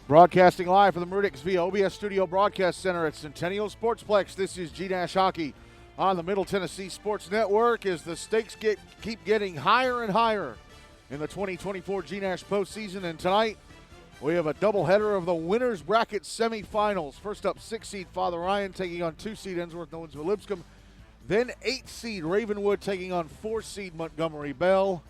Broadcasting live from the Meridics via OBS Studio Broadcast Center at Centennial Sportsplex. This is GNASH Hockey on the Middle Tennessee Sports Network as the stakes keep getting higher and higher in the 2024 GNASH postseason. And tonight we have a doubleheader of the winners bracket semifinals. First up, 6-seed Father Ryan taking on 2-seed Ensworth-Nolensville-Lipscomb. Then 8-seed Ravenwood taking on 4-seed Montgomery Bell.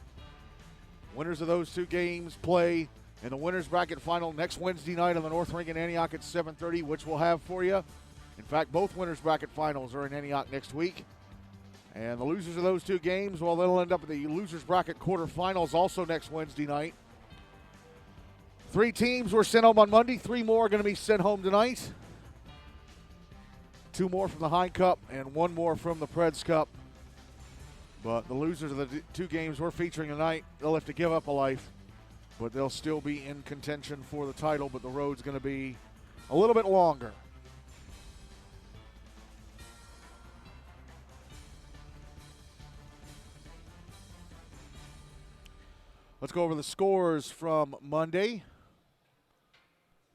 Winners of those two games play in the winners bracket final next Wednesday night on the North Rink in Antioch at 7:30, which we'll have for you. In fact, both winners bracket finals are in Antioch next week. And the losers of those two games, well, they'll end up in the losers bracket quarterfinals also next Wednesday night. 3 teams were sent home on Monday. 3 more are going to be sent home tonight. 2 more from the Hine Cup and 1 more from the Preds Cup. But the losers of the 2 games we're featuring tonight, they'll have to give up a life. But they'll still be in contention for the title, but the road's going to be a little bit longer. Let's go over the scores from Monday.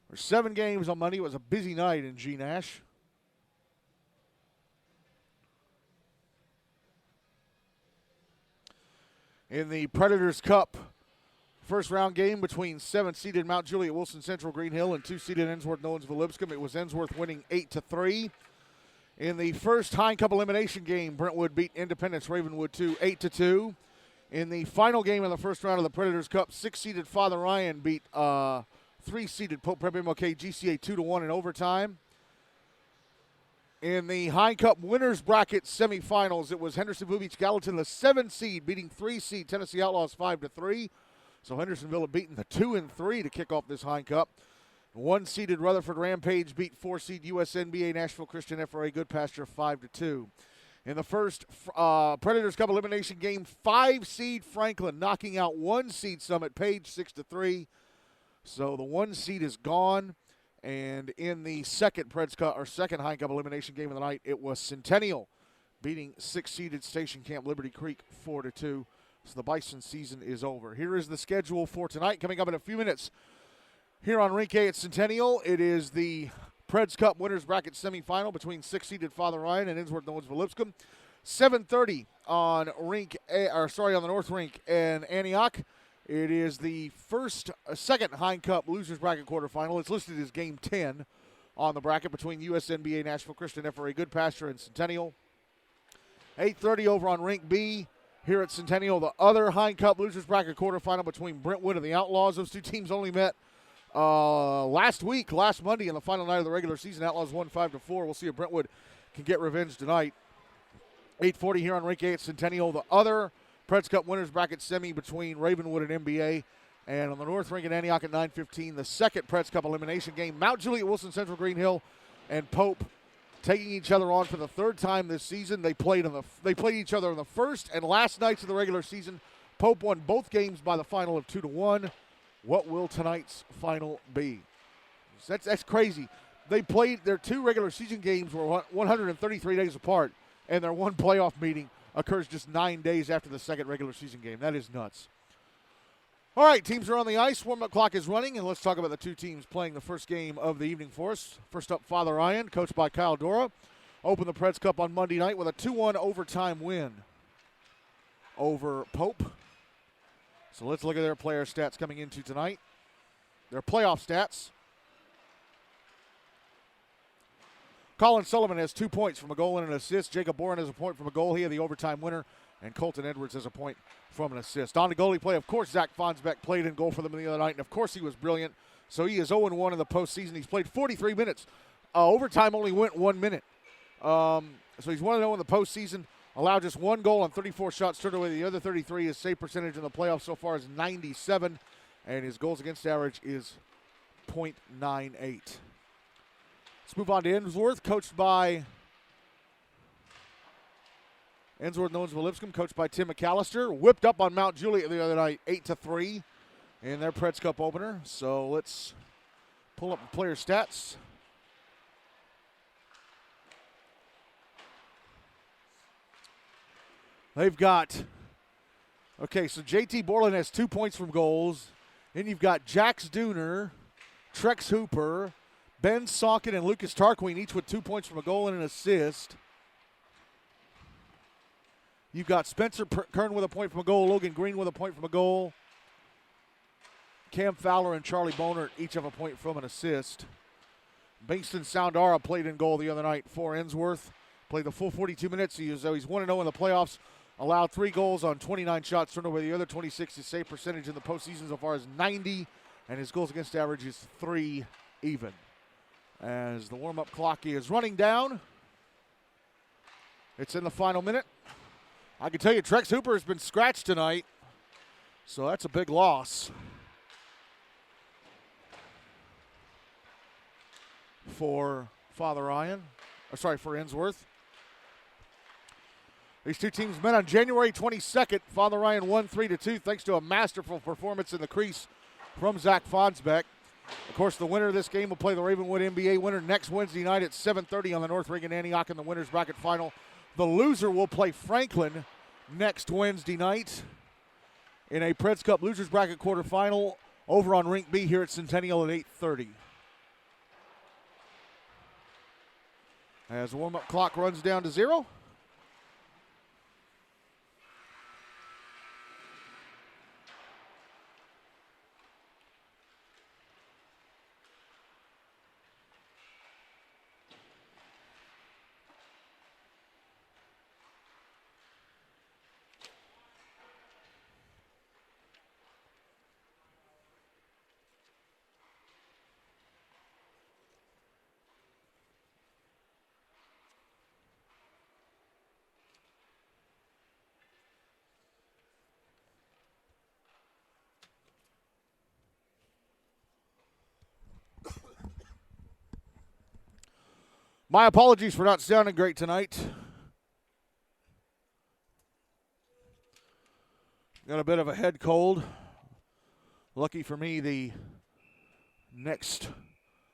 There's 7 games on Monday. It was a busy night in GNASH. In the Predators Cup, first round game between 7-seeded Mount Juliet Wilson Central Green Hill and 2-seeded Ensworth-Nolensville-Lipscomb. It was Ensworth winning 8-3. In the first Hine Cup elimination game, Brentwood beat Independence Ravenwood 8-2. In the final game of the first round of the Predators Cup, 6-seeded Father Ryan beat 3-seeded Pope Pregame GCA 2-1 in overtime. In the Hine Cup winners bracket semifinals, it was Henderson-Blue Beach Gallatin, the 7-seed, beating 3-seed Tennessee Outlaws 5-3. So Hendersonville had beaten the 2 and 3 to kick off this Hine Cup. 1-seeded Rutherford Rampage beat 4-seed USNBA Nashville Christian FRA Goodpasture 5-2. In the first Predators Cup elimination game, 5-seed Franklin knocking out 1-seed Summit Page 6-3. So the 1-seed is gone. And in the second second Hine Cup elimination game of the night, it was Centennial beating 6-seeded Station Camp Liberty Creek 4-2. So the Bison season is over. Here is the schedule for tonight. Coming up in a few minutes here on Rink A at Centennial, it is the Preds Cup winners bracket semifinal between 6-seeded Father Ryan and Ensworth-Nolensville-Lipscomb. 7:30 on the North Rink in Antioch. It is the second Hine Cup losers bracket quarterfinal. It's listed as game 10 on the bracket between USNBA Nashville Christian FRA Goodpasture and Centennial. 8:30 over on Rink B here at Centennial. The other Hine Cup losers bracket quarterfinal between Brentwood and the Outlaws. Those two teams only met last Monday in the final night of the regular season. Outlaws won 5-4. We'll see if Brentwood can get revenge tonight. 8:40 here on Rink A at Centennial. The other Preds Cup winners bracket semi between Ravenwood and MBA. And on the North Rink in Antioch at 9:15, the second Preds Cup elimination game. Mount Juliet Wilson Central Green Hill and Pope taking each other on for the 3rd time this season. They played each other in the first and last nights of the regular season. Pope won both games by the final of 2-1. What will tonight's final be? That's crazy. They played their 2 regular season games were 133 days apart, and their 1 playoff meeting occurs just 9 days after the second regular season game. That is nuts. All right, teams are on the ice. Warm-up clock is running, and let's talk about the 2 teams playing the first game of the evening for us. First up, Father Ryan, coached by Kyle Dora, opened the Preds Cup on Monday night with a 2-1 overtime win over Pope. So let's look at their player stats coming into tonight. Their playoff stats. Colin Sullivan has 2 points from a goal and an assist. Jacob Boren has a point from a goal. He had the overtime winner. And Colton Edwards has a point from an assist. On the goalie play, of course, Zach Fonnesbeck played in goal for them the other night. And, of course, he was brilliant. So he is 0-1 in the postseason. He's played 43 minutes. Overtime only went 1 minute. So he's 1-0 in the postseason. Allowed just 1 goal on 34 shots, turned away the other 33. His save percentage in the playoffs so far is 97. And his goals against average is .98. Let's move on to Ensworth, coached by Ensworth-Nolensville-Lipscomb, coached by Tim McAllister. Whipped up on Mount Juliet the other night, 8-3 in their Preds Cup opener. So let's pull up the player stats. They've got, so JT Borland has 2 points from goals. Then you've got Jax Dooner, Trex Hooper, Ben Saukin, and Lucas Tarquin, each with 2 points from a goal and an assist. You've got Spencer Kern with a point from a goal, Logan Green with a point from a goal. Cam Fowler and Charlie Boner each have a point from an assist. Bingston Soundara played in goal the other night for Ensworth. Played the full 42 minutes. He's 1-0 in the playoffs. Allowed 3 goals on 29 shots, turned over the other 26. His save percentage in the postseason so far is 90, and his goals against average is 3 even. As the warm-up clock is running down, it's in the final minute. I can tell you Trex Hooper has been scratched tonight, so that's a big loss for for Ensworth. These two teams met on January 22nd. Father Ryan won 3-2 thanks to a masterful performance in the crease from Zach Fonnesbeck. Of course, the winner of this game will play the Ravenwood NBA winner next Wednesday night at 7:30 on the North Ring in Antioch in the winner's bracket final. The loser will play Franklin next Wednesday night in a Preds Cup Losers Bracket quarterfinal over on Rink B here at Centennial at 8:30. As the warm-up clock runs down to 0. My apologies for not sounding great tonight. Got a bit of a head cold. Lucky for me, the next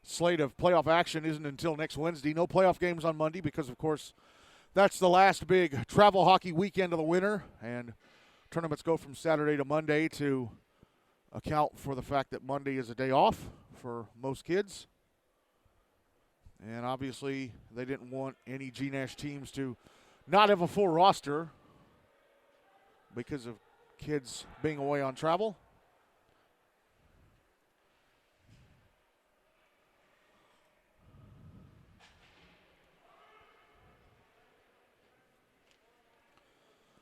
slate of playoff action isn't until next Wednesday. No playoff games on Monday because, of course, that's the last big travel hockey weekend of the winter. And tournaments go from Saturday to Monday to account for the fact that Monday is a day off for most kids. And obviously, they didn't want any GNASH teams to not have a full roster because of kids being away on travel.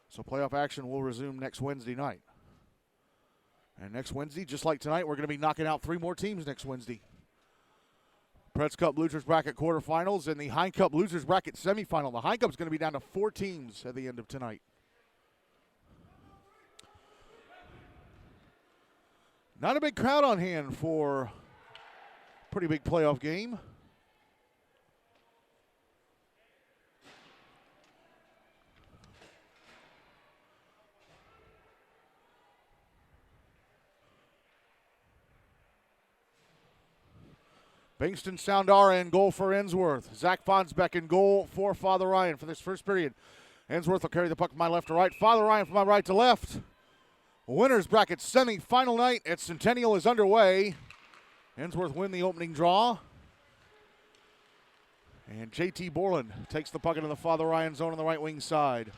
So playoff action will resume next Wednesday night. And next Wednesday, just like tonight, we're going to be knocking out 3 more teams next Wednesday. Preds Cup Losers Bracket quarterfinals and the Hein Cup Losers Bracket semifinal. The Hein Cup is going to be down to 4 teams at the end of tonight. Not a big crowd on hand for a pretty big playoff game. Bingston Soundara in goal for Ensworth. Zach Fonnesbeck in goal for Father Ryan for this first period. Ensworth will carry the puck from my left to right. Father Ryan from my right to left. Winners bracket semi-final night at Centennial is underway. Ensworth win the opening draw. And JT Borland takes the puck into the Father Ryan zone on the right wing side.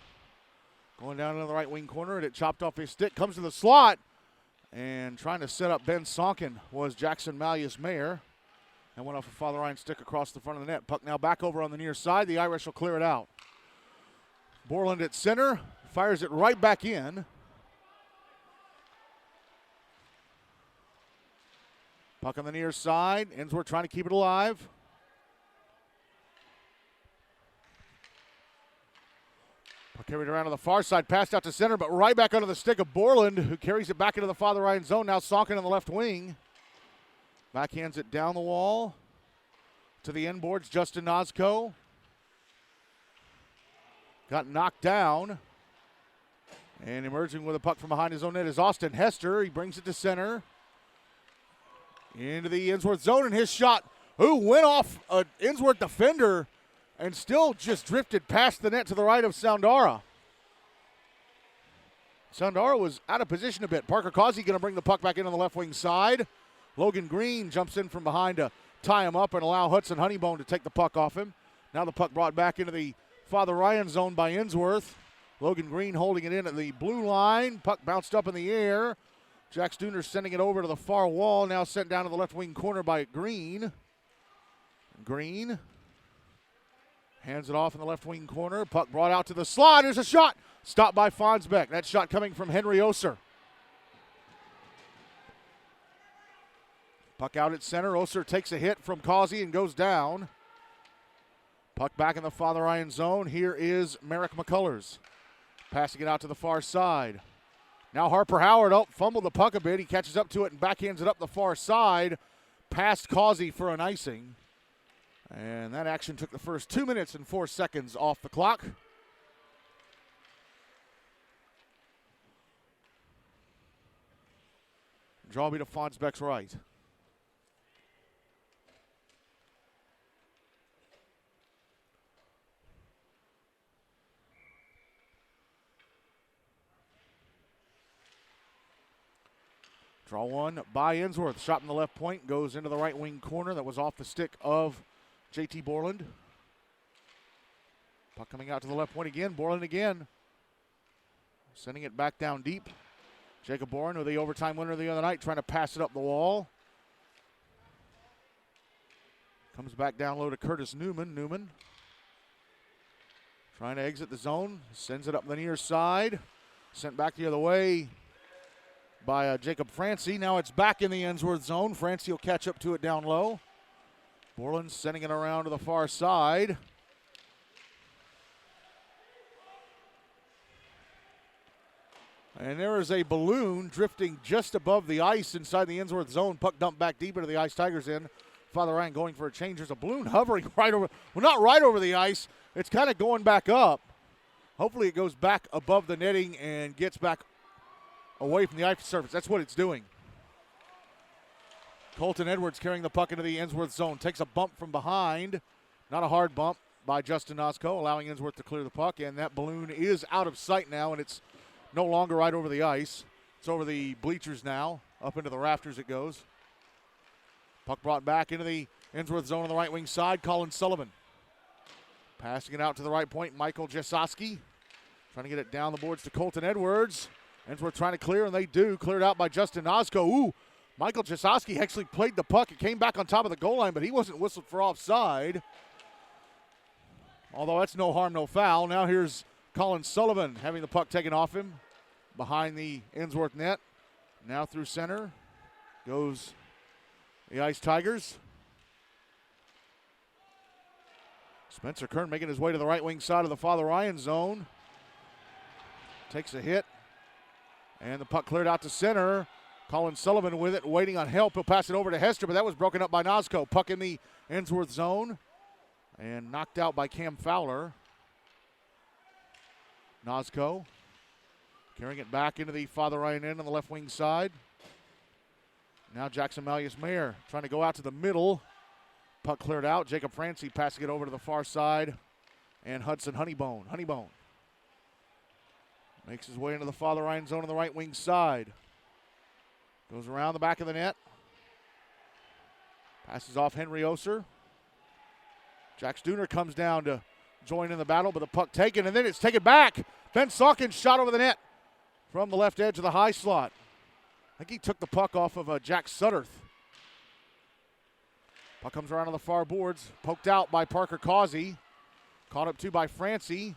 Going down into the right wing corner, and it chopped off his stick. Comes to the slot. And trying to set up Ben Saukin was Jackson Malleus Mayer. And went off a Father Ryan stick across the front of the net. Puck now back over on the near side. The Irish will clear it out. Borland at center. Fires it right back in. Puck on the near side. Ensworth trying to keep it alive. Puck carried around to the far side. Passed out to center, but right back under the stick of Borland, who carries it back into the Father Ryan zone. Now Saukin on the left wing. Backhands it down the wall to the end boards. Justin Nosco got knocked down. And emerging with a puck from behind his own net is Austin Hester. He brings it to center. Into the Ensworth zone, and his shot, went off an Ensworth defender and still just drifted past the net to the right of Soundara. Soundara was out of position a bit. Parker Causey going to bring the puck back in on the left wing side. Logan Green jumps in from behind to tie him up and allow Hudson Honeybone to take the puck off him. Now the puck brought back into the Father Ryan zone by Ensworth. Logan Green holding it in at the blue line. Puck bounced up in the air. Jack Stooner sending it over to the far wall. Now sent down to the left wing corner by Green. Green hands it off in the left wing corner. Puck brought out to the slot. There's a shot. Stopped by Fonnesbeck. That shot coming from Henry Oser. Puck out at center. Oser takes a hit from Causey and goes down. Puck back in the Father Ryan zone. Here is Merrick McCullers. Passing it out to the far side. Now Harper Howard fumbled the puck a bit. He catches up to it and backhands it up the far side. Past Causey for an icing. And that action took the first 2 minutes and 4 seconds off the clock. Draw be to Fonnesbeck's right. Draw one by Ensworth. Shot in the left point. Goes into the right wing corner. That was off the stick of JT Borland. Puck coming out to the left point again. Borland again. Sending it back down deep. Jacob Bourne, with the overtime winner the other night, trying to pass it up the wall. Comes back down low to Curtis Newman. Newman trying to exit the zone. Sends it up the near side. Sent back the other way by Jacob Francie. Now it's back in the Ensworth zone. Francie will catch up to it down low. Borland sending it around to the far side. And there is a balloon drifting just above the ice inside the Ensworth zone. Puck dumped back deep into the Ice Tigers end. Father Ryan going for a change. There's a balloon hovering right over, well, not right over the ice. It's kind of going back up. Hopefully it goes back above the netting and gets back away from the ice surface. That's what it's doing. Colton Edwards carrying the puck into the Ensworth zone. Takes a bump from behind. Not a hard bump by Justin Nosco, allowing Ensworth to clear the puck. And that balloon is out of sight now, and it's no longer right over the ice. It's over the bleachers now. Up into the rafters it goes. Puck brought back into the Ensworth zone on the right wing side. Colin Sullivan passing it out to the right point. Michael Jasoski trying to get it down the boards to Colton Edwards. Ensworth trying to clear, and they do. Cleared out by Justin Nosco. Ooh, Michael Jasoski actually played the puck. It came back on top of the goal line, but he wasn't whistled for offside. Although that's no harm, no foul. Now here's Colin Sullivan having the puck taken off him behind the Ensworth net. Now through center goes the Ice Tigers. Spencer Kern making his way to the right wing side of the Father Ryan zone. Takes a hit. And the puck cleared out to center. Colin Sullivan with it, waiting on help. He'll pass it over to Hester, but that was broken up by Nosco. Puck in the Ensworth zone. And knocked out by Cam Fowler. Nosco carrying it back into the Father Ryan end on the left wing side. Now Jackson Malleus-Mayer trying to go out to the middle. Puck cleared out. Jacob Francie passing it over to the far side. And Hudson Honeybone. Honeybone makes his way into the Father Ryan zone on the right wing side. Goes around the back of the net. Passes off Henry Oser. Jack Stooner comes down to join in the battle, but the puck taken, and then it's taken back. Ben Sawkins shot over the net from the left edge of the high slot. I think he took the puck off of Jack Sutterth. Puck comes around on the far boards, poked out by Parker Causey. Caught up to by Francie.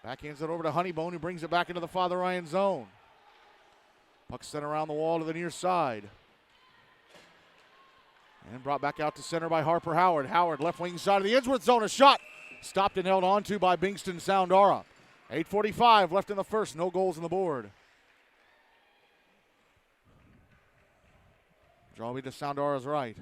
Backhands it over to Honeybone, who brings it back into the Father Ryan zone. Puck sent around the wall to the near side. And brought back out to center by Harper Howard. Howard, left wing side of the Ensworth zone. A shot stopped and held on to by Bingston Soundara. 8:45 left in the first. No goals on the board. Draw me to Soundara's right.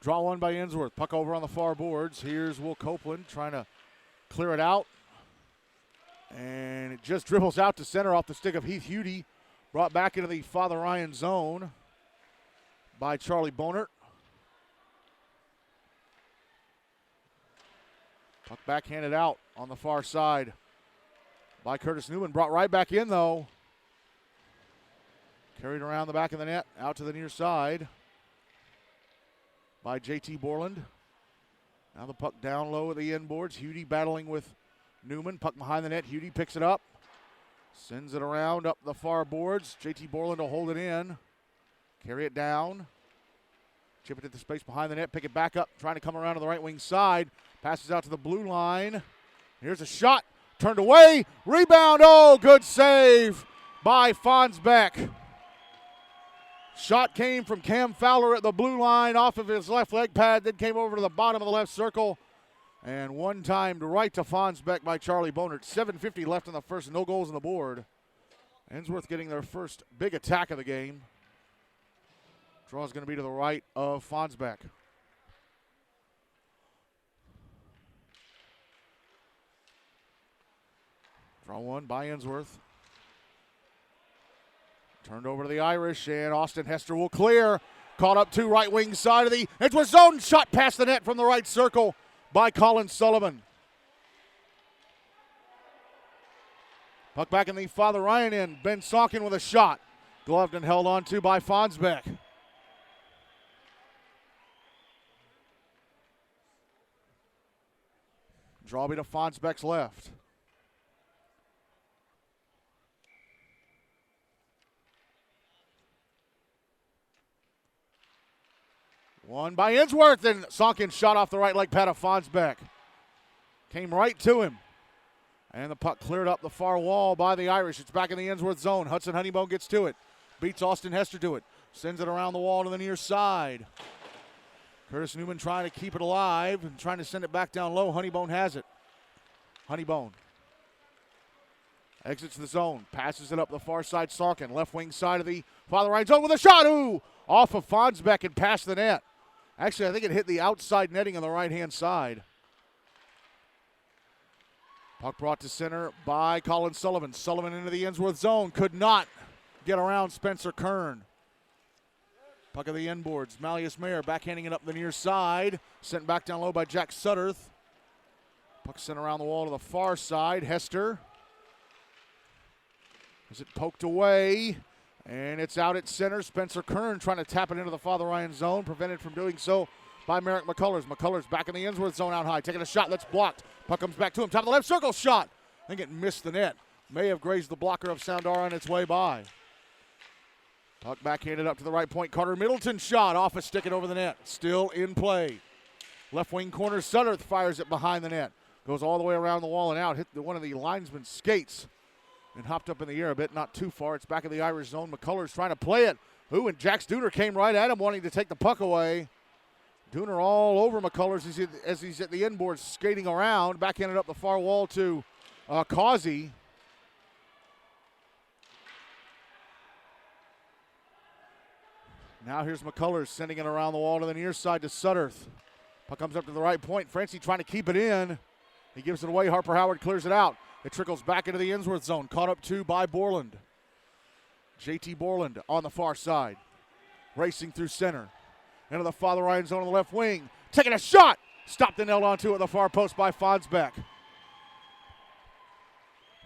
Draw one by Ensworth. Puck over on the far boards. Here's Will Copeland trying to clear it out. And it just dribbles out to center off the stick of Heath Hudie. Brought back into the Father Ryan zone by Charlie Bonert. Puck backhanded out on the far side by Curtis Newman. Brought right back in, though. Carried around the back of the net, out to the near side by J.T. Borland. Now the puck down low at the end boards. Hudie battling with Newman. Puck behind the net. Hudie picks it up. Sends it around up the far boards. J.T. Borland will hold it in. Carry it down. Chip it to the space behind the net. Pick it back up. Trying to come around to the right wing side. Passes out to the blue line. Here's a shot. Turned away. Rebound. Oh, good save by Fonnesbeck. Shot came from Cam Fowler at the blue line off of his left leg pad. Then came over to the bottom of the left circle. And one timed right to Fonnesbeck by Charlie Bonert. 7:50 left in the first. No goals on the board. Ensworth getting their first big attack of the game. Draw is going to be to the right of Fonnesbeck. Draw one by Ensworth. Turned over to the Irish, and Austin Hester will clear. Caught up to right wing side of the Ensworth zone. Shot past the net from the right circle by Colin Sullivan. Puck back in the Father Ryan end. Ben Sonkin with a shot. Gloved and held on to by Fonnesbeck. Drawby to Fonnesbeck's left. One by Ensworth, and Sonkin shot off the right leg pad of Fonnesbeck. Came right to him. And the puck cleared up the far wall by the Irish. It's back in the Ensworth zone. Hudson Honeybone gets to it. Beats Austin Hester to it. Sends it around the wall to the near side. Curtis Newman trying to keep it alive and trying to send it back down low. Honeybone has it. Honeybone exits the zone. Passes it up the far side. Sonkin, left wing side of the Father Ryan zone with a shot. Ooh! Off of Fonnesbeck and past the net. Actually, I think it hit the outside netting on the right-hand side. Puck brought to center by Colin Sullivan. Sullivan into the Ensworth zone. Could not get around Spencer Kern. Puck of the end boards. Malleus Mayer backhanding it up the near side. Sent back down low by Jack Sutterth. Puck sent around the wall to the far side. Hester. Is it poked away? And it's out at center. Spencer Kern trying to tap it into the Father Ryan zone. Prevented from doing so by Merrick McCullers. McCullers back in the Ensworth zone out high. Taking a shot. That's blocked. Puck comes back to him. Top of the left circle. Shot. I think it missed the net. May have grazed the blocker of Soundara on its way by. Puck backhanded up to the right point. Carter Middleton shot off a stick and over the net. Still in play. Left wing corner. Sutterth fires it behind the net. Goes all the way around the wall and out. Hit one of the linesman's skates. And hopped up in the air a bit, not too far. It's back in the Irish zone. McCullers trying to play it. Ooh, and Jack Dooner came right at him, wanting to take the puck away. Dooner all over McCullers as he's at the end boards skating around. Backhanded up the far wall to Causey. Now here's McCullers sending it around the wall to the near side to Sutterth. Puck comes up to the right point. Francie trying to keep it in. He gives it away. Harper Howard clears it out. It trickles back into the Ensworth zone. Caught up to by Borland. J.T. Borland on the far side. Racing through center. Into the Father Ryan zone on the left wing. Taking a shot. Stopped and held onto at the far post by Fonnesbeck.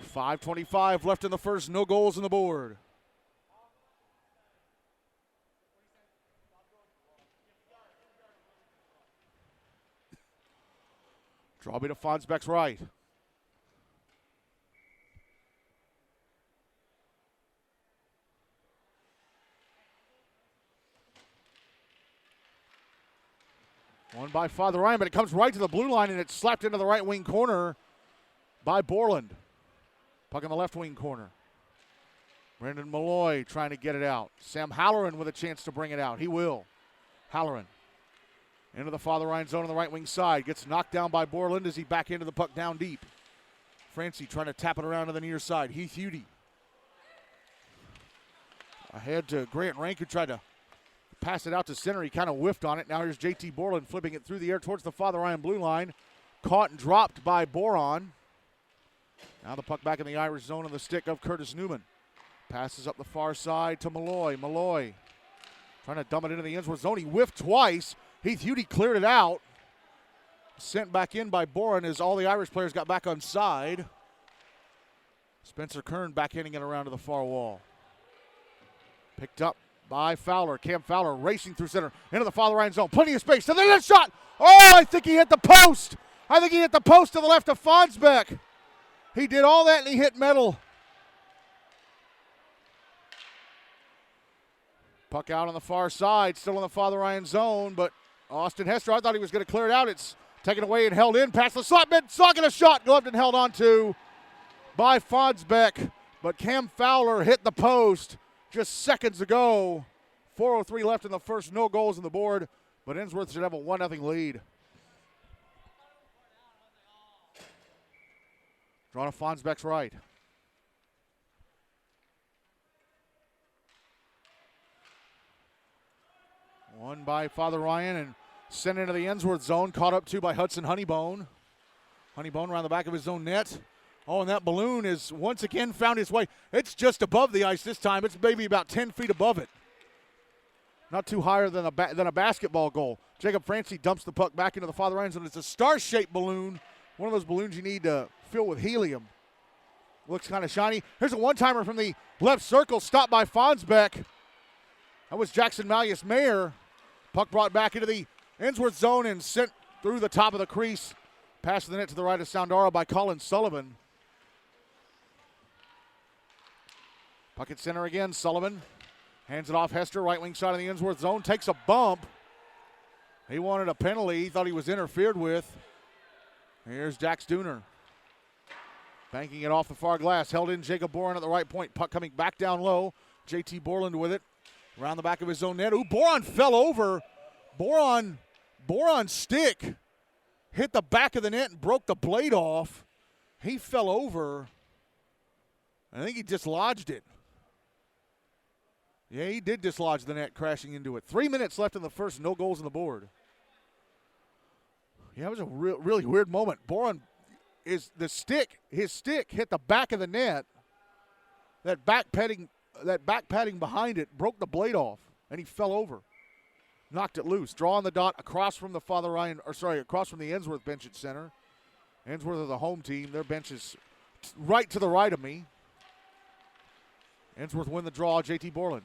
5:25 left in the first. No goals on the board. Drawby to Fonnesbeck's right. One by Father Ryan, but it comes right to the blue line, and it's slapped into the right wing corner by Borland. Puck in the left wing corner. Brendan Malloy trying to get it out. Sam Halloran with a chance to bring it out. He will. Halloran into the Father Ryan zone on the right wing side. Gets knocked down by Borland as he back into the puck down deep. Francie trying to tap it around to the near side. Heath Hudie. Ahead to Grant Rank, who tried to pass it out to center. He kind of whiffed on it. Now here's J.T. Borland flipping it through the air towards the Father Ryan blue line. Caught and dropped by Boron. Now the puck back in the Irish zone on the stick of Curtis Newman. Passes up the far side to Malloy. Malloy trying to dump it into the Ensworth zone. He whiffed twice. Heath Hudi cleared it out. Sent back in by Boron as all the Irish players got back on side. Spencer Kern backhanding it around to the far wall. Picked up by Fowler. Cam Fowler racing through center into the Father Ryan zone. Plenty of space. To the net shot. Oh, I think he hit the post. I think he hit the post to the left of Fonnesbeck. He did all that and he hit metal. Puck out on the far side, still in the Father Ryan zone, but Austin Hester, I thought he was going to clear it out. It's taken away and held in past the slot. Mid-socket, a shot, gloved and held on to by Fonnesbeck. But Cam Fowler hit the post just seconds ago. 4:03 left in the first, no goals on the board, but Ensworth should have a 1-0 lead. Drawn to Fonnesbeck's right. One by Father Ryan and sent into the Ensworth zone. Caught up to by Hudson Honeybone. Honeybone around the back of his own net. Oh, and that balloon is once again found its way. It's just above the ice this time. It's maybe about 10 feet above it. Not too higher than a basketball goal. Jacob Francie dumps the puck back into the Father Ryan zone. It's a star-shaped balloon. One of those balloons you need to fill with helium. Looks kind of shiny. Here's a one-timer from the left circle. Stopped by Fonnesbeck. That was Jackson Malleus-Mayer. Puck brought back into the Ensworth zone and sent through the top of the crease. Pass the net to the right of Soundara by Colin Sullivan. Puck at center again. Sullivan hands it off Hester, right wing side of the Ensworth zone. Takes a bump. He wanted a penalty. He thought he was interfered with. Here's Jax Dooner. Banking it off the far glass. Held in Jacob Boron at the right point. Puck coming back down low. J.T. Borland with it. Around the back of his own net. Ooh, Boron fell over. Boron's stick hit the back of the net and broke the blade off. He fell over. I think he dislodged it. Yeah, he did dislodge the net, crashing into it. 3 minutes left in the first, no goals on the board. Yeah, it was a really weird moment. Boron his stick hit the back of the net. That back padding behind it broke the blade off, and he fell over. Knocked it loose. Drawing the dot across from the across from the Ensworth bench at center. Ensworth is the home team. Their bench is right to the right of me. Ensworth win the draw. J.T. Borland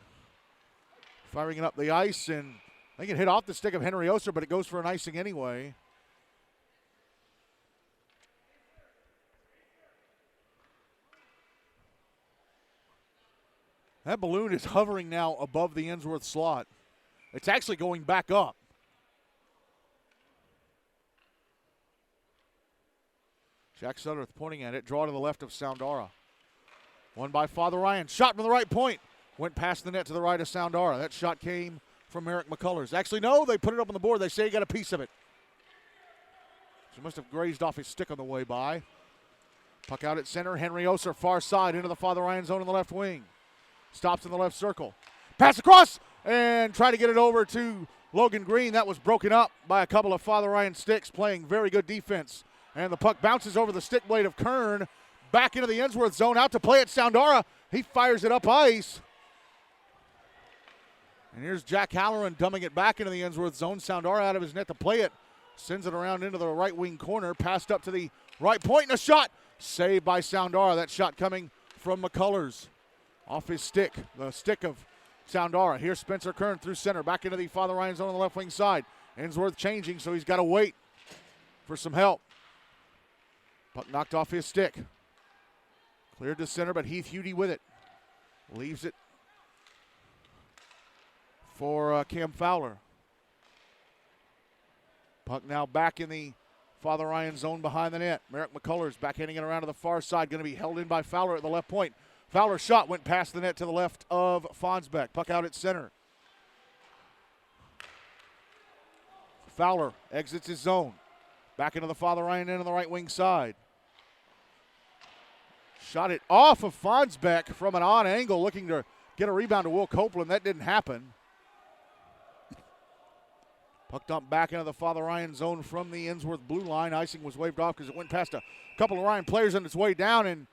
firing it up the ice, and they can hit off the stick of Henry Oster, but it goes for an icing anyway. That balloon is hovering now above the Ensworth slot. It's actually going back up. Jack Sutterth pointing at it. Draw to the left of Soundara. One by Father Ryan. Shot from the right point. Went past the net to the right of Soundara. That shot came from Eric McCullers. Actually, no, they put it up on the board. They say he got a piece of it. She must have grazed off his stick on the way by. Puck out at center. Henry Oser far side into the Father Ryan zone in the left wing. Stops in the left circle. Pass across and try to get it over to Logan Green. That was broken up by a couple of Father Ryan sticks playing very good defense. And the puck bounces over the stick blade of Kern. Back into the Ensworth zone. Out to play at Soundara. He fires it up ice. And here's Jack Halloran dumping it back into the Ensworth zone. Soundara out of his net to play it. Sends it around into the right wing corner. Passed up to the right point and a shot. Saved by Soundara. That shot coming from McCullers. Off his stick, the stick of Soundara. Here's Spencer Kern through center, back into the Father Ryan zone on the left wing side. Ensworth changing, so he's got to wait for some help. Puck knocked off his stick. Cleared to center, but Heath Hudi with it. Leaves it for Cam Fowler. Puck now back in the Father Ryan zone behind the net. Merrick McCullers backhanding it around to the far side, going to be held in by Fowler at the left point. Fowler's shot went past the net to the left of Fonnesbeck. Puck out at center. Fowler exits his zone. Back into the Father Ryan end on the right wing side. Shot it off of Fonnesbeck from an odd angle, looking to get a rebound to Will Copeland. That didn't happen. Puck dumped back into the Father Ryan zone from the Ensworth blue line. Icing was waved off because it went past a couple of Ryan players on its way down, and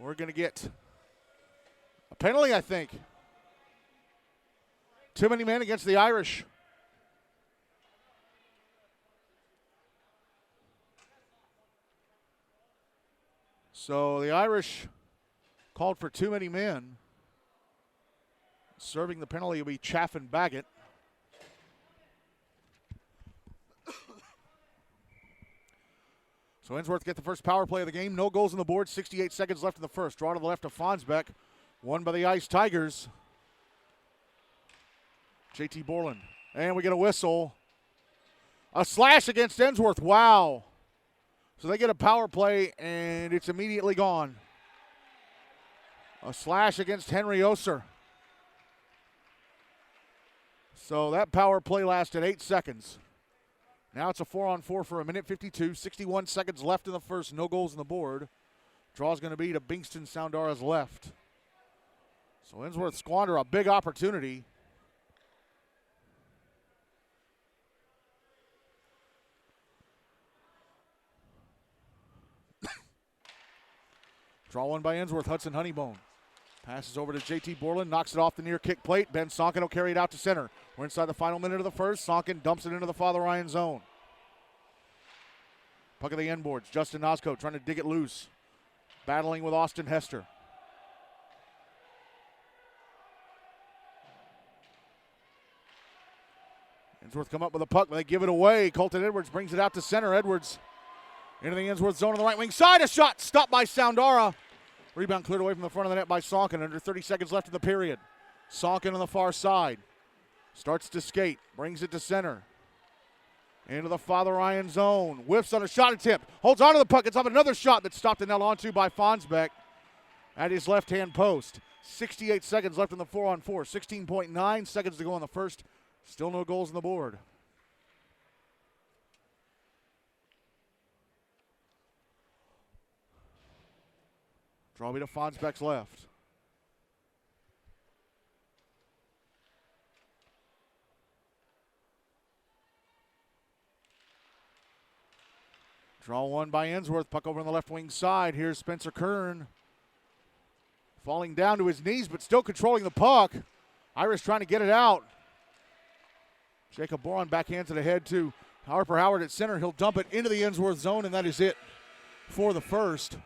we're going to get a penalty, I think. Too many men against the Irish. So the Irish called for too many men. Serving the penalty will be Chaffin Baggett. So Ensworth get the first power play of the game. No goals on the board. 68 seconds left in the first. Draw to the left of Fonnesbeck. Won by the Ice Tigers. JT Borland. And we get a whistle. A slash against Ensworth. Wow. So they get a power play, and it's immediately gone. A slash against Henry Oser. So that power play lasted 8 seconds. Now it's a 4-on-4 for a minute 52. 61 seconds left in the first. No goals on the board. Draw's going to be to Bingston Soundara's left. So Ensworth squander a big opportunity. Draw one by Ensworth. Hudson Honeybone. Passes over to JT Borland, knocks it off the near kick plate. Ben Sonkin will carry it out to center. We're inside the final minute of the first. Sonkin dumps it into the Father Ryan zone. Puck of the end boards. Justin Nosco trying to dig it loose. Battling with Austin Hester. Ensworth come up with a puck, but they give it away. Colton Edwards brings it out to center. Edwards into the Ensworth zone on the right wing side. A shot stopped by Soundara. Rebound cleared away from the front of the net by Sonkin. Under 30 seconds left in the period. Sonkin on the far side. Starts to skate. Brings it to center. Into the Father Ryan zone. Whiffs on a shot attempt. Holds onto the puck. It's up another shot that's stopped and held onto by Fonnesbeck at his left-hand post. 68 seconds left in the 4-on-4. 16.9 seconds to go on the first. Still no goals on the board. Draw me to Fonnesbeck's left. Draw one by Ensworth. Puck over on the left wing side. Here's Spencer Kern. Falling down to his knees, but still controlling the puck. Irish trying to get it out. Jacob Boron backhands it ahead to Harper Howard at center. He'll dump it into the Ensworth zone, and that is it for the first.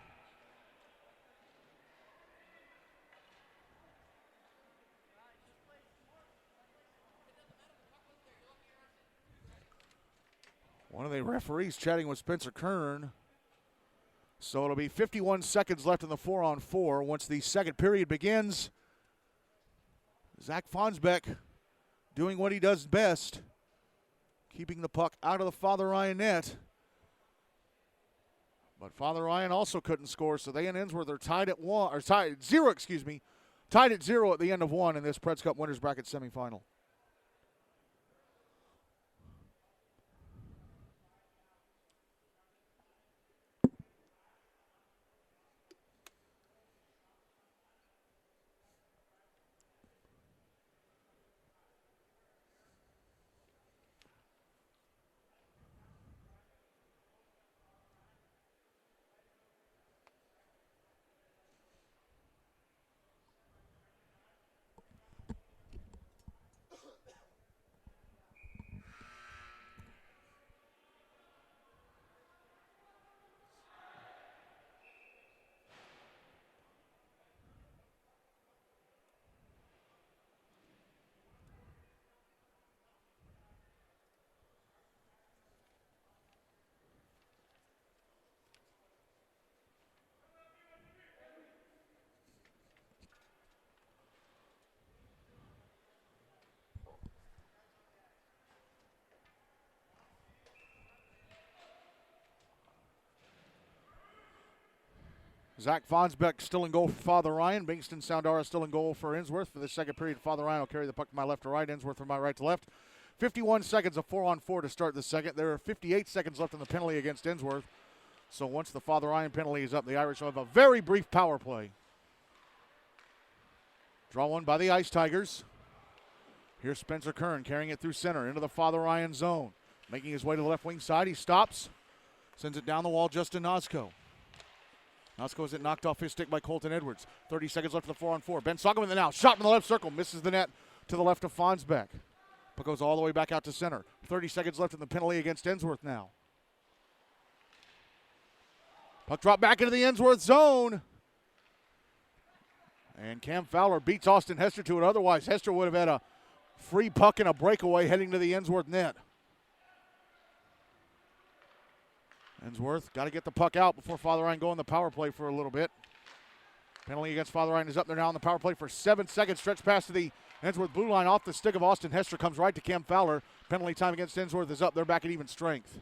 One of the referees chatting with Spencer Kern. So it'll be 51 seconds left in the 4-on-4 once the second period begins. Zach Fonnesbeck doing what he does best, keeping the puck out of the Father Ryan net. But Father Ryan also couldn't score, so they and Ensworth are tied at zero at the end of one in this Preds Cup Winners Bracket semifinal. Zach Fonnesbeck still in goal for Father Ryan. Bingston Soundara still in goal for Ensworth. For the second period, Father Ryan will carry the puck from my left to right. Ensworth from my right to left. 51 seconds of 4-on-4 to start the second. There are 58 seconds left in the penalty against Ensworth. So once the Father Ryan penalty is up, the Irish will have a very brief power play. Draw one by the Ice Tigers. Here's Spencer Kern carrying it through center into the Father Ryan zone. Making his way to the left wing side. He stops. Sends it down the wall just to Nosko. Nosko has it knocked off his stick by Colton Edwards. 30 seconds left in the 4-on-4. Ben Sockman with it now. Shot from the left circle. Misses the net to the left of Fonnesbeck. Puck goes all the way back out to center. 30 seconds left in the penalty against Ensworth now. Puck drop back into the Ensworth zone. And Cam Fowler beats Austin Hester to it. Otherwise, Hester would have had a free puck and a breakaway heading to the Ensworth net. Ensworth got to get the puck out before Father Ryan go on the power play for a little bit. Penalty against Father Ryan is up there now on the power play for 7 seconds. Stretch pass to the Ensworth blue line off the stick of Austin Hester. Comes right to Cam Fowler. Penalty time against Ensworth is up. They're back at even strength.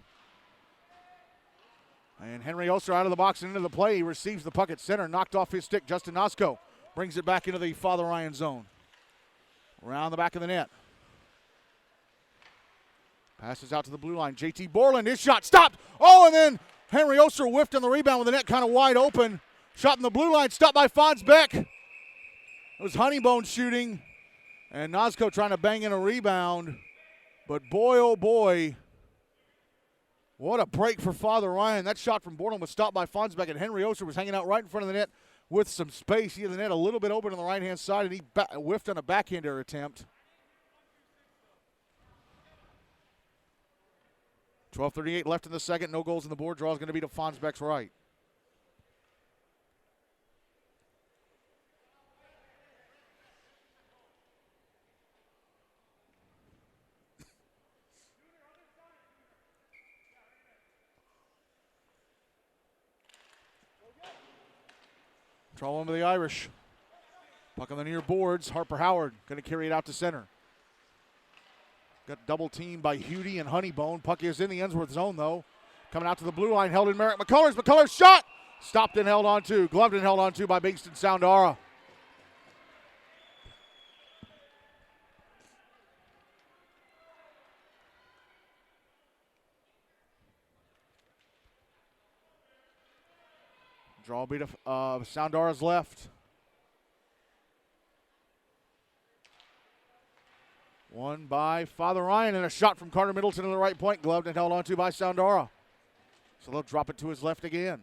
And Henry Oster out of the box and into the play. He receives the puck at center. Knocked off his stick. Justin Nosko brings it back into the Father Ryan zone. Around the back of the net. Passes out to the blue line. JT Borland, his shot stopped. Oh, and then Henry Oster whiffed on the rebound with the net kind of wide open. Shot in the blue line, stopped by Fonnesbeck. It was Honeybone shooting. And Nosko trying to bang in a rebound. But boy, oh boy, what a break for Father Ryan. That shot from Borland was stopped by Fonnesbeck, and Henry Oster was hanging out right in front of the net with some space. He had the net a little bit open on the right-hand side, and he whiffed on a backhander attempt. 12:38 left in the second. No goals in the board. Draw is going to be to Fonnesbeck's right. Draw one by the Irish. Puck on the near boards. Harper Howard going to carry it out to center. Got double teamed by Hudie and Honeybone. Puck is in the Ensworth zone, though. Coming out to the blue line, held in Merrick McCullers. McCullers shot! Stopped and held on to. Gloved and held on to by Bingston Soundara. Draw beat of Soundara's left. Won by Father Ryan, and a shot from Carter Middleton to the right point. Gloved and held onto by Soundara. So they'll drop it to his left again.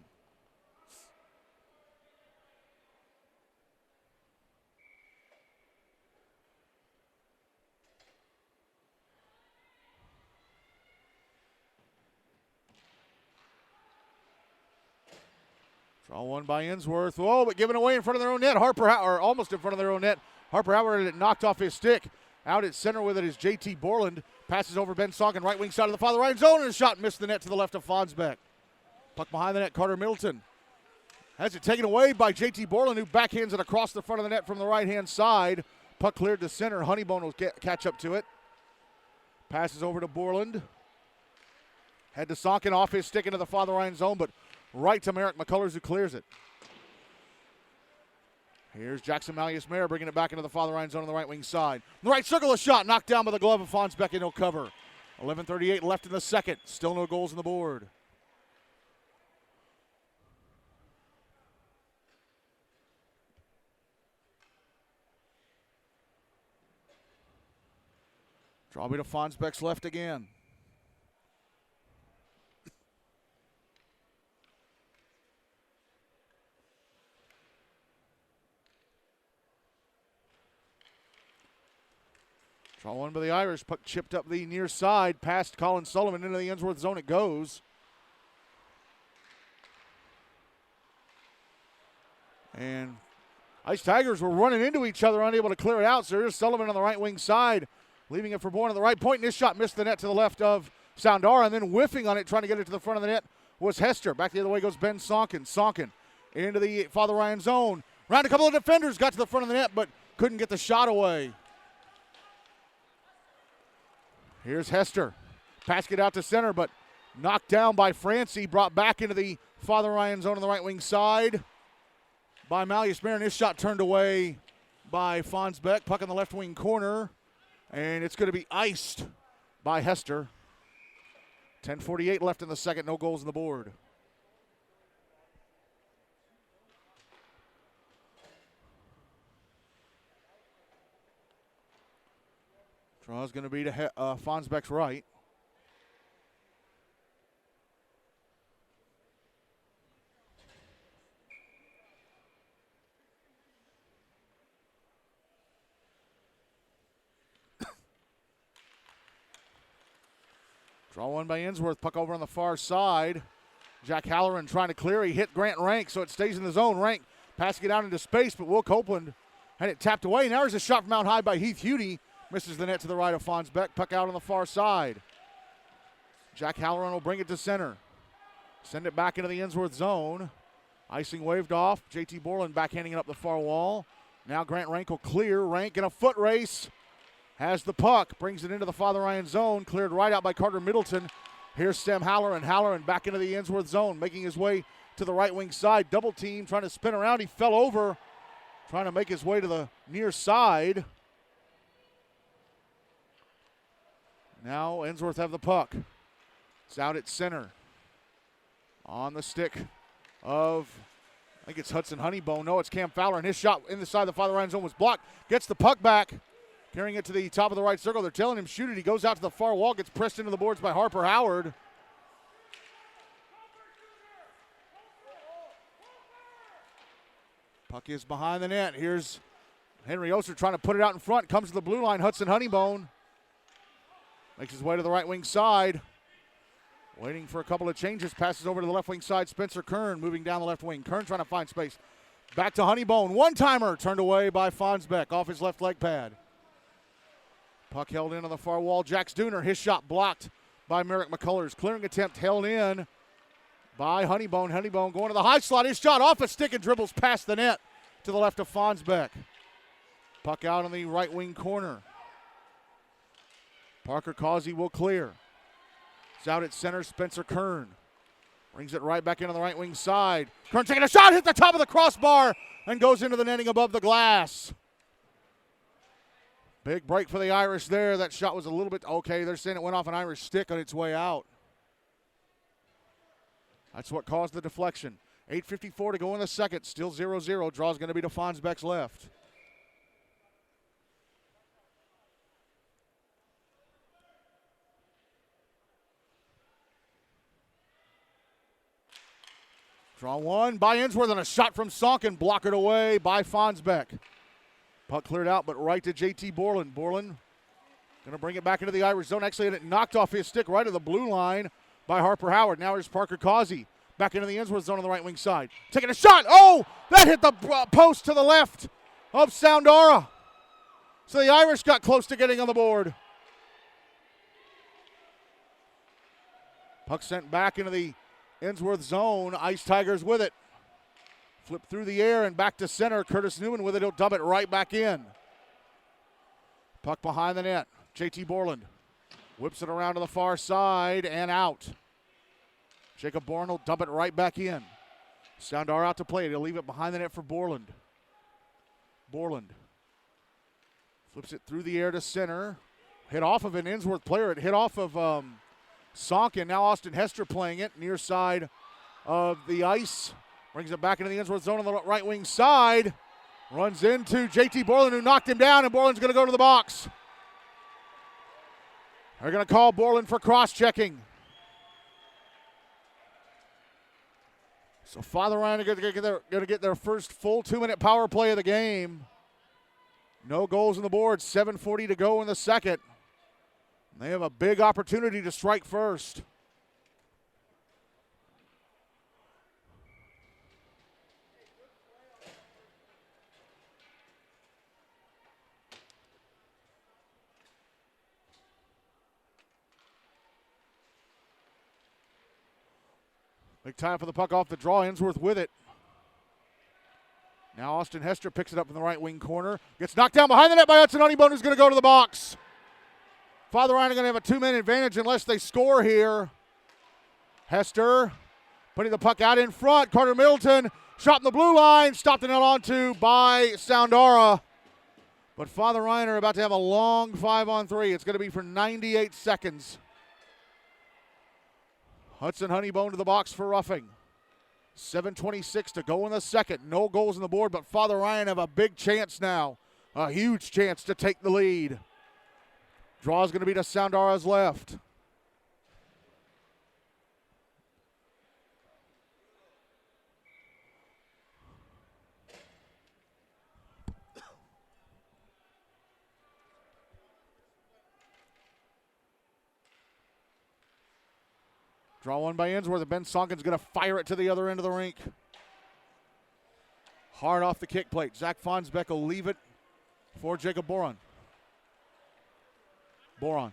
Draw one by Ensworth. Whoa, but given away in front of their own net. Or almost in front of their own net. Harper Howard had it knocked off his stick. Out at center with it is JT Borland. Passes over Ben Sonkin, right wing side of the Father Ryan zone, and a shot missed the net to the left of Fonnesbeck. Puck behind the net, Carter Middleton. Has it taken away by JT Borland, who backhands it across the front of the net from the right-hand side. Puck cleared to center. Honeybone will catch up to it. Passes over to Borland. Head to Sonkin, off his stick into the Father Ryan zone, but right to Merrick McCullers, who clears it. Here's Jackson Malleus-Mayer bringing it back into the Father Ryan zone on the right wing side. The right circle, a shot knocked down by the glove of Fonnesbeck, and no cover. 11:38 left in the second. Still no goals on the board. Draw me to Fonnesbeck's left again. Draw one by the Irish. Puck chipped up the near side, past Colin Sullivan into the Ensworth zone. It goes. And Ice Tigers were running into each other, unable to clear it out. So here's Sullivan on the right wing side, leaving it for Bourne on the right point. And this shot missed the net to the left of Soundara, and then whiffing on it, trying to get it to the front of the net was Hester. Back the other way goes Ben Sonkin. Sonkin into the Father Ryan zone. Round a couple of defenders, got to the front of the net, but couldn't get the shot away. Here's Hester. Pass it out to center, but knocked down by Francie. Brought back into the Father Ryan zone on the right wing side by Malleus-Mayer. And his shot turned away by Fonnesbeck. Puck in the left wing corner. And it's going to be iced by Hester. 10:48 left in the second. No goals on the board. Draw's going to be to Fonnesbeck's right. Draw one by Ensworth. Puck over on the far side. Jack Halloran trying to clear. He hit Grant Rank, so it stays in the zone. Rank passing it out into space, but Will Copeland had it tapped away. Now there's a shot from out high by Heath Hudie. Misses the net to the right of Fonnesbeck. Puck out on the far side. Jack Halloran will bring it to center. Send it back into the Ensworth zone. Icing waved off. JT Borland backhanding it up the far wall. Now Grant Rank will clear. Rank in a foot race. Has the puck, brings it into the Father Ryan zone, cleared right out by Carter Middleton. Here's Sam Halloran. Halloran back into the Ensworth zone, making his way to the right wing side. Double team, trying to spin around. He fell over, trying to make his way to the near side. Now Ensworth have the puck. It's out at center. On the stick of, I think it's Hudson Honeybone. No, it's Cam Fowler, and his shot in the side of the Father Ryan zone was blocked. Gets the puck back. Carrying it to the top of the right circle. They're telling him shoot it. He goes out to the far wall, gets pressed into the boards by Harper Howard. Puck is behind the net. Here's Henry Oster trying to put it out in front. Comes to the blue line. Hudson Honeybone makes his way to the right wing side. Waiting for a couple of changes. Passes over to the left wing side. Spencer Kern moving down the left wing. Kern trying to find space. Back to Honeybone. One-timer turned away by Fonnesbeck off his left leg pad. Puck held in on the far wall. Jack Stooner, his shot blocked by Merrick McCullers. Clearing attempt held in by Honeybone. Honeybone going to the high slot. His shot off a stick and dribbles past the net to the left of Fonnesbeck. Puck out on the right wing corner. Parker Causey will clear. It's out at center. Spencer Kern brings it right back into the right wing side. Kern taking a shot, hit the top of the crossbar, and goes into the netting above the glass. Big break for the Irish there. That shot was a little bit okay. They're saying it went off an Irish stick on its way out. That's what caused the deflection. 8:54 to go in the second. Still 0-0. Draw's going to be to Fonnesbeck's left. Draw one by Ensworth, and a shot from Sonkin. Blockered away by Fonnesbeck. Puck cleared out, but right to JT Borland. Borland going to bring it back into the Irish zone. Actually, it knocked off his stick right to the blue line by Harper Howard. Now here's Parker Causey back into the Ensworth zone on the right wing side. Taking a shot. Oh, that hit the post to the left of Soundara. So the Irish got close to getting on the board. Puck sent back into the Ensworth zone. Ice Tigers with it. Flip through the air and back to center. Curtis Newman with it. He'll dump it right back in. Puck behind the net. JT Borland whips it around to the far side and out. Jacob Bourne will dump it right back in. Soundara out to play it. He'll leave it behind the net for Borland. Borland flips it through the air to center. Hit off of an Ensworth player. It hit off of Sonkin. Now Austin Hester playing it near side of the ice. Brings it back into the Ensworth zone on the right wing side. Runs into JT Borland, who knocked him down, and Borland's going to go to the box. They're going to call Borland for cross-checking. So Father Ryan are going to get their first full 2-minute power play of the game. No goals on the board. 7:40 to go in the second. They have a big opportunity to strike first. Big time for the puck off the draw. Ensworth with it. Now Austin Hester picks it up in the right wing corner. Gets knocked down behind the net by Hudson Honeybone, who's going to go to the box. Father Ryan are going to have a 2-man advantage unless they score here. Hester putting the puck out in front. Carter Middleton shot in the blue line. Stopped and held onto by Soundara. But Father Ryan are about to have a long 5-on-3. It's going to be for 98 seconds. Hudson Honeybone to the box for roughing. 7:26 to go in the second. No goals on the board, but Father Ryan have a big chance now. A huge chance to take the lead. Draw is going to be to Soundara's left. Draw one by Ensworth, and Ben Sonkin's going to fire it to the other end of the rink. Hard off the kick plate. Zach Fonnesbeck will leave it for Jacob Boron. Boron.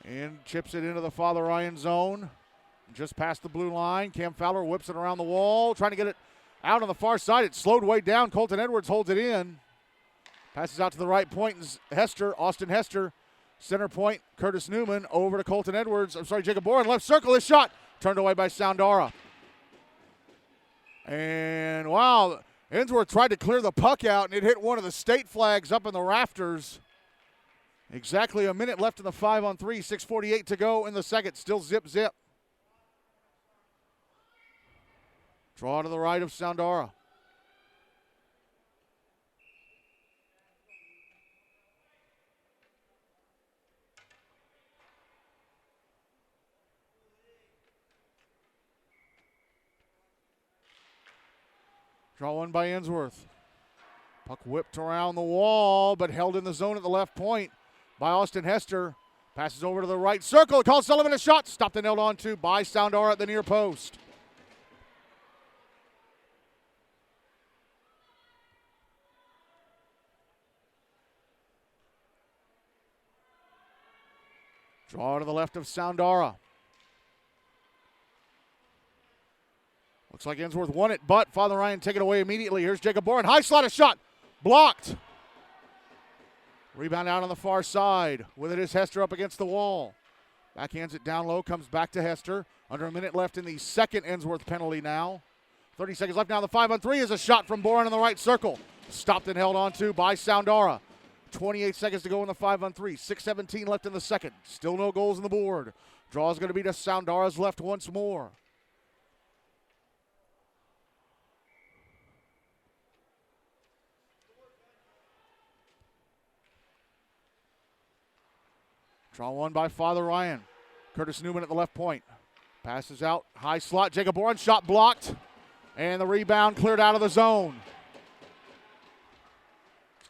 And chips it into the Father Ryan zone. Just past the blue line. Cam Fowler whips it around the wall, trying to get it out on the far side. It's slowed way down. Colton Edwards holds it in. Passes out to the right point. Austin Hester. Center point, Curtis Newman over to Colton Edwards. Jacob Boron. Left circle, his shot. Turned away by Soundara. And wow, Ensworth tried to clear the puck out, and it hit one of the state flags up in the rafters. Exactly a minute left in the 5-on-3. 6:48 to go in the second. Still zip. Draw to the right of Soundara. Draw one by Ensworth. Puck whipped around the wall, but held in the zone at the left point by Austin Hester. Passes over to the right circle. Calls Sullivan a shot. Stopped and held on to by Soundara at the near post. Draw to the left of Soundara. Looks like Ensworth won it, but Father Ryan take it away immediately. Here's Jacob Boron. High slot, a shot. Blocked. Rebound out on the far side. With it is Hester up against the wall. Backhands it down low, comes back to Hester. Under a minute left in the second Ensworth penalty now. 30 seconds left now. The 5-on-3 is a shot from Boron in the right circle. Stopped and held on to by Soundara. 28 seconds to go in the 5-on-3. 6:17 left in the second. Still no goals on the board. Draw is going to be to Soundara's left once more. Draw one by Father Ryan. Curtis Newman at the left point. Passes out, high slot. Jacob Boron, shot blocked. And the rebound cleared out of the zone.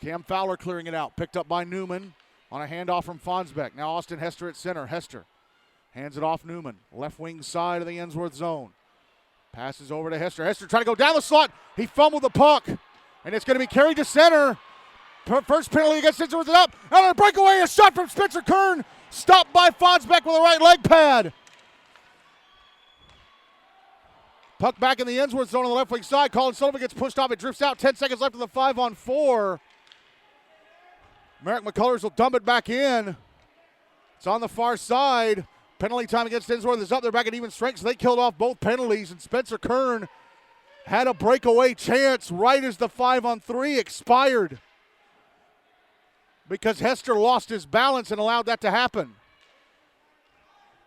Cam Fowler clearing it out. Picked up by Newman on a handoff from Fonnesbeck. Now Austin Hester at center. Hester hands it off Newman. Left wing side of the Ensworth zone. Passes over to Hester. Hester trying to go down the slot. He fumbled the puck. And it's going to be carried to center. First penalty against Ensworth is up. And a breakaway, a shot from Spencer Kern. Stopped by Fonnesbeck with a right leg pad. Puck back in the Ensworth zone on the left wing side. Colin Sullivan gets pushed off. It drifts out. 10 seconds left in the 5-on-4. Merrick McCullers will dump it back in. It's on the far side. Penalty time against Ensworth is up. They're back at even strength, so they killed off both penalties. And Spencer Kern had a breakaway chance right as the 5-on-3 expired, because Hester lost his balance and allowed that to happen.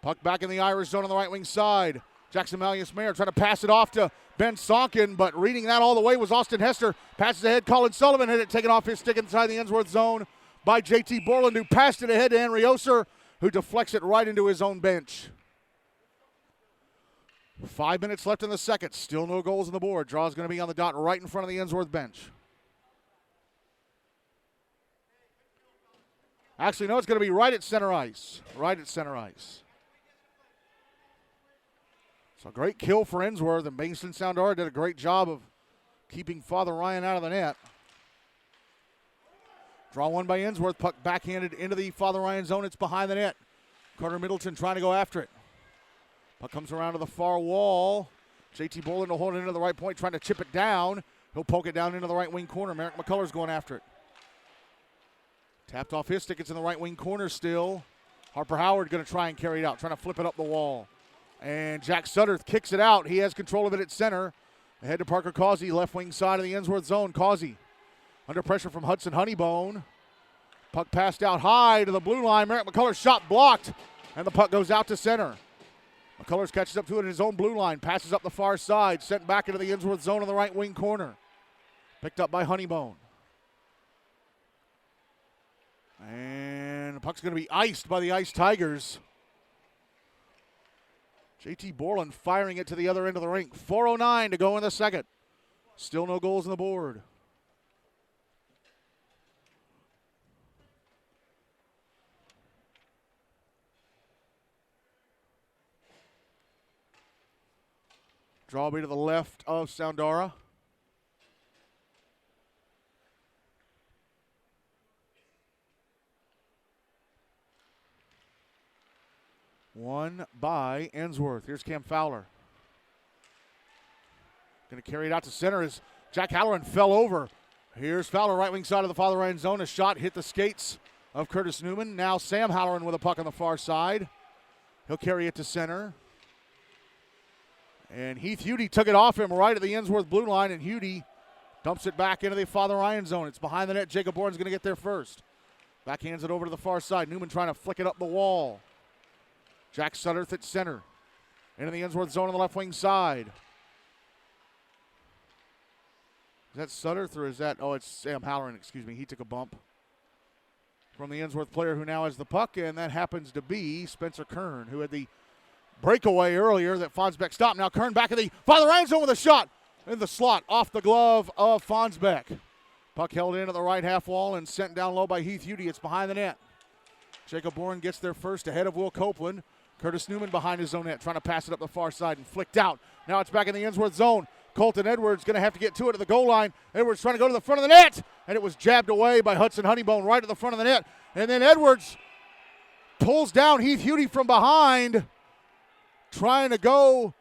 Puck back in the Irish zone on the right wing side. Jackson Malleus-Mayer trying to pass it off to Ben Sonkin, but reading that all the way was Austin Hester. Passes ahead, Colin Sullivan had it taken off his stick inside the Ensworth zone by J.T. Borland, who passed it ahead to Henry Oser, who deflects it right into his own bench. 5 minutes left in the second. Still no goals on the board. Draw is going to be on the dot right in front of the Ensworth bench. Actually, no, it's going to be right at center ice. Right at center ice. So great kill for Ensworth, and Bingston Soundara did a great job of keeping Father Ryan out of the net. Draw one by Ensworth. Puck backhanded into the Father Ryan zone. It's behind the net. Carter Middleton trying to go after it. Puck comes around to the far wall. J.T. Borland will hold it into the right point, trying to chip it down. He'll poke it down into the right wing corner. Merrick McCullers going after it. Tapped off his stick. It's in the right wing corner still. Harper Howard going to try and carry it out, trying to flip it up the wall. And Jack Sutter kicks it out. He has control of it at center. Ahead to Parker Causey, left wing side of the Ensworth zone. Causey under pressure from Hudson Honeybone. Puck passed out high to the blue line. Merrick McCullers shot blocked, and the puck goes out to center. McCullers catches up to it in his own blue line, passes up the far side, sent back into the Ensworth zone in the right wing corner. Picked up by Honeybone. And the puck's going to be iced by the Ice Tigers. J.T. Borland firing it to the other end of the rink. 4:09 to go in the second. Still no goals on the board. Draw be to the left of Soundara. One by Ensworth. Here's Cam Fowler. Going to carry it out to center as Jack Halloran fell over. Here's Fowler, right wing side of the Father Ryan zone. A shot hit the skates of Curtis Newman. Now Sam Halloran with a puck on the far side. He'll carry it to center. And Heath Hudie took it off him right at the Ensworth blue line, and Hudie dumps it back into the Father Ryan zone. It's behind the net. Jacob Bourne's going to get there first. Backhands it over to the far side. Newman trying to flick it up the wall. Jack Sutterth at center. Into the Ensworth zone on the left wing side. Is that Sutterth or is that, oh, it's Sam Halloran, excuse me. He took a bump from the Ensworth player who now has the puck, and that happens to be Spencer Kern, who had the breakaway earlier that Fonnesbeck stopped. Now Kern back in the Father Ryan zone with a shot in the slot off the glove of Fonnesbeck. Puck held in at the right half wall and sent down low by Heath Hudie. It's behind the net. Jacob Bourne gets there first ahead of Will Copeland. Curtis Newman behind his own net, trying to pass it up the far side and flicked out. Now it's back in the Ensworth zone. Colton Edwards going to have to get to it at the goal line. Edwards trying to go to the front of the net, and it was jabbed away by Hudson Honeybone right at the front of the net. And then Edwards pulls down Heath Hudie from behind, trying to go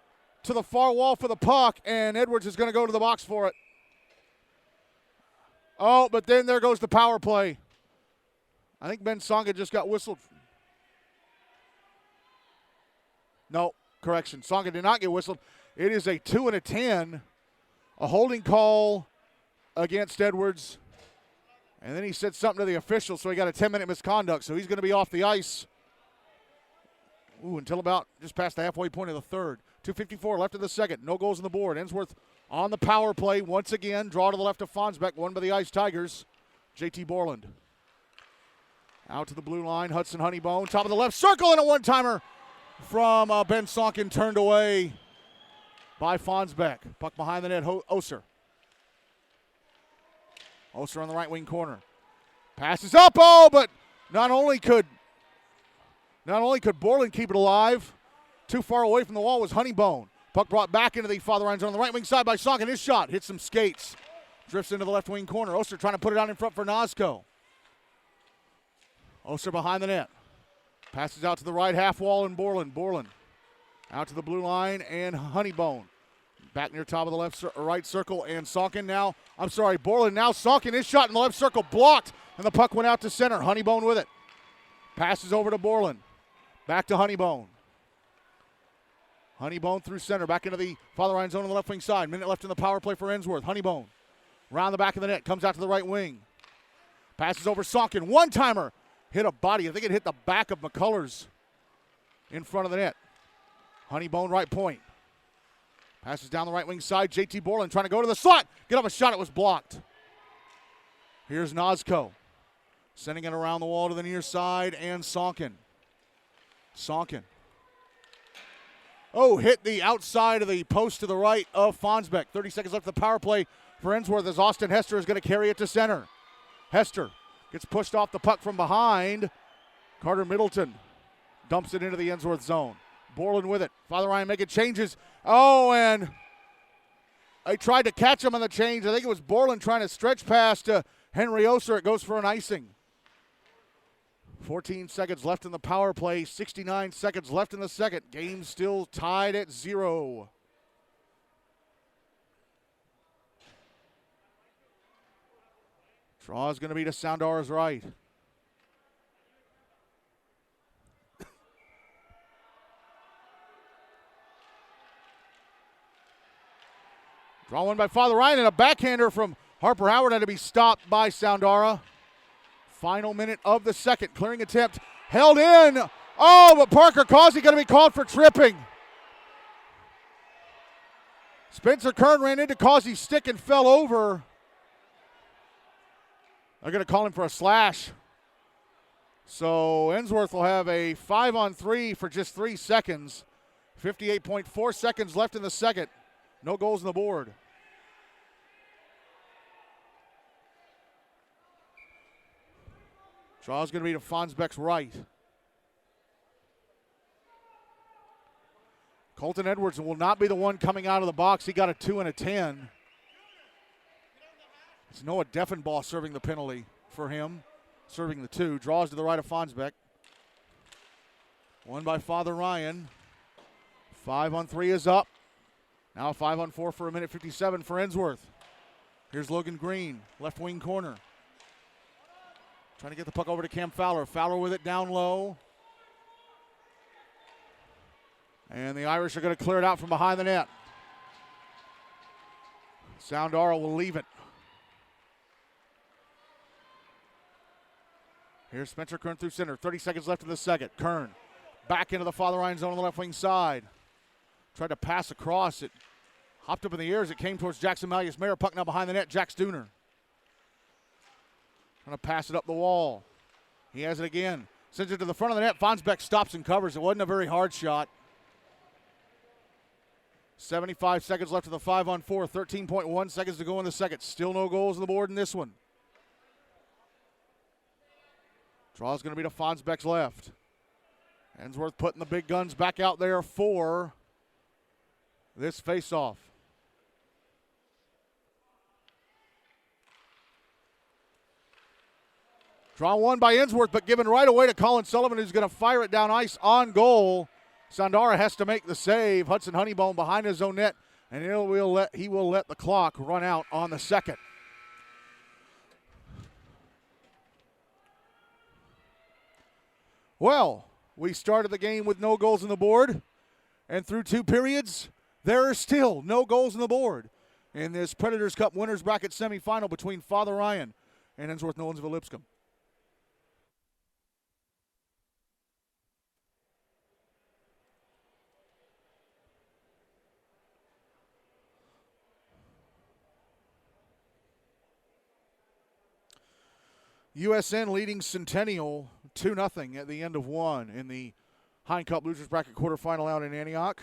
to the far wall for the puck, and Edwards is going to go to the box for it. Oh, but then there goes the power play. I think Ben Songa just got whistled. No, correction. Songa did not get whistled. It is a 2 and a 10. A holding call against Edwards. And then he said something to the official, so he got a 10-minute misconduct. So he's going to be off the ice. Until about just past the halfway point of the third. 2:54 left in the second. No goals on the board. Ensworth on the power play once again. Draw to the left of Fonnesbeck. Won by the Ice Tigers. J.T. Borland. Out to the blue line. Hudson Honeybone. Top of the left circle and a one-timer from Ben Sonkin, turned away by Fonnesbeck. Puck behind the net. Oser. Oser on the right wing corner. Passes up. Oh, but not only could Borland keep it alive, too far away from the wall was Honeybone. Puck brought back into the Father Ryan zone on the right wing side by Sonkin. His shot hits some skates. Drifts into the left wing corner. Oser trying to put it out in front for Nosko. Oser behind the net. Passes out to the right half wall and Borland. Out to the blue line and Honeybone. Back near top of the right circle and Sonkin now. Borland now. Sonkin, his shot in the left circle blocked, and the puck went out to center. Honeybone with it. Passes over to Borland. Back to Honeybone. Honeybone through center. Back into the Father Ryan zone on the left wing side. Minute left in the power play for Ensworth. Honeybone. Round the back of the net. Comes out to the right wing. Passes over Sonkin. One-timer. Hit a body. I think it hit the back of McCullers in front of the net. Honeybone right point. Passes down the right wing side. J.T. Borland trying to go to the slot. Get off a shot. It was blocked. Here's Nosko. Sending it around the wall to the near side, and Sonkin. Oh, hit the outside of the post to the right of Fonnesbeck. 30 seconds left of the power play for Ensworth as Austin Hester is going to carry it to center. Hester gets pushed off the puck from behind. Carter Middleton dumps it into the Ensworth zone. Borland with it. Father Ryan making changes. Oh, and I tried to catch him on the change. I think it was Borland trying to stretch past Henry Oser. It goes for an icing. 14 seconds left in the power play. 69 seconds left in the second. Game still tied at 0. Draw is going to be to Soundara's right. Draw one by Father Ryan, and a backhander from Harper Howard had to be stopped by Soundara. Final minute of the second. Clearing attempt. Held in. Oh, but Parker Causey going to be called for tripping. Spencer Kern ran into Causey's stick and fell over. They're going to call him for a slash. So Ensworth will have a 5-on-3 for just 3 seconds. 58.4 seconds left in the second. No goals on the board. Draw's going to be to Fonnesbeck's right. Colton Edwards will not be the one coming out of the box. He got a 2 and a 10. It's Noah Deffenbaugh serving the penalty for him, serving the 2. Draws to the right of Fonnesbeck. Won by Father Ryan. 5-on-3 is up. Now 5-on-4 for a minute 57 for Ensworth. Here's Logan Green, left wing corner. Trying to get the puck over to Cam Fowler. Fowler with it down low. And the Irish are going to clear it out from behind the net. Soundara will leave it. Here's Spencer Kern through center. 30 seconds left in the second. Kern back into the Father Ryan zone on the left wing side. Tried to pass across it. Hopped up in the air as it came towards Jackson Malleus-Mayer. Puck now behind the net. Jack Stooner. Trying to pass it up the wall. He has it again. Sends it to the front of the net. Fonnesbeck stops and covers. It wasn't a very hard shot. 75 seconds left of the 5-on-4. 13.1 seconds to go in the second. Still no goals on the board in this one. Draw's going to be to Fonnesbeck's left. Ensworth putting the big guns back out there for this face-off. Draw won by Ensworth, but given right away to Colin Sullivan, who's going to fire it down ice on goal. Soundara has to make the save. Hudson Honeybone behind his own net, and he will let the clock run out on the second. Well, we started the game with no goals on the board, and through 2 periods, there are still no goals on the board in this Predators Cup winners bracket semifinal between Father Ryan and Ensworth-Nolensville-Lipscomb. USN leading Centennial 2-0 at the end of 1 in the Hein Cup Losers Bracket quarterfinal out in Antioch.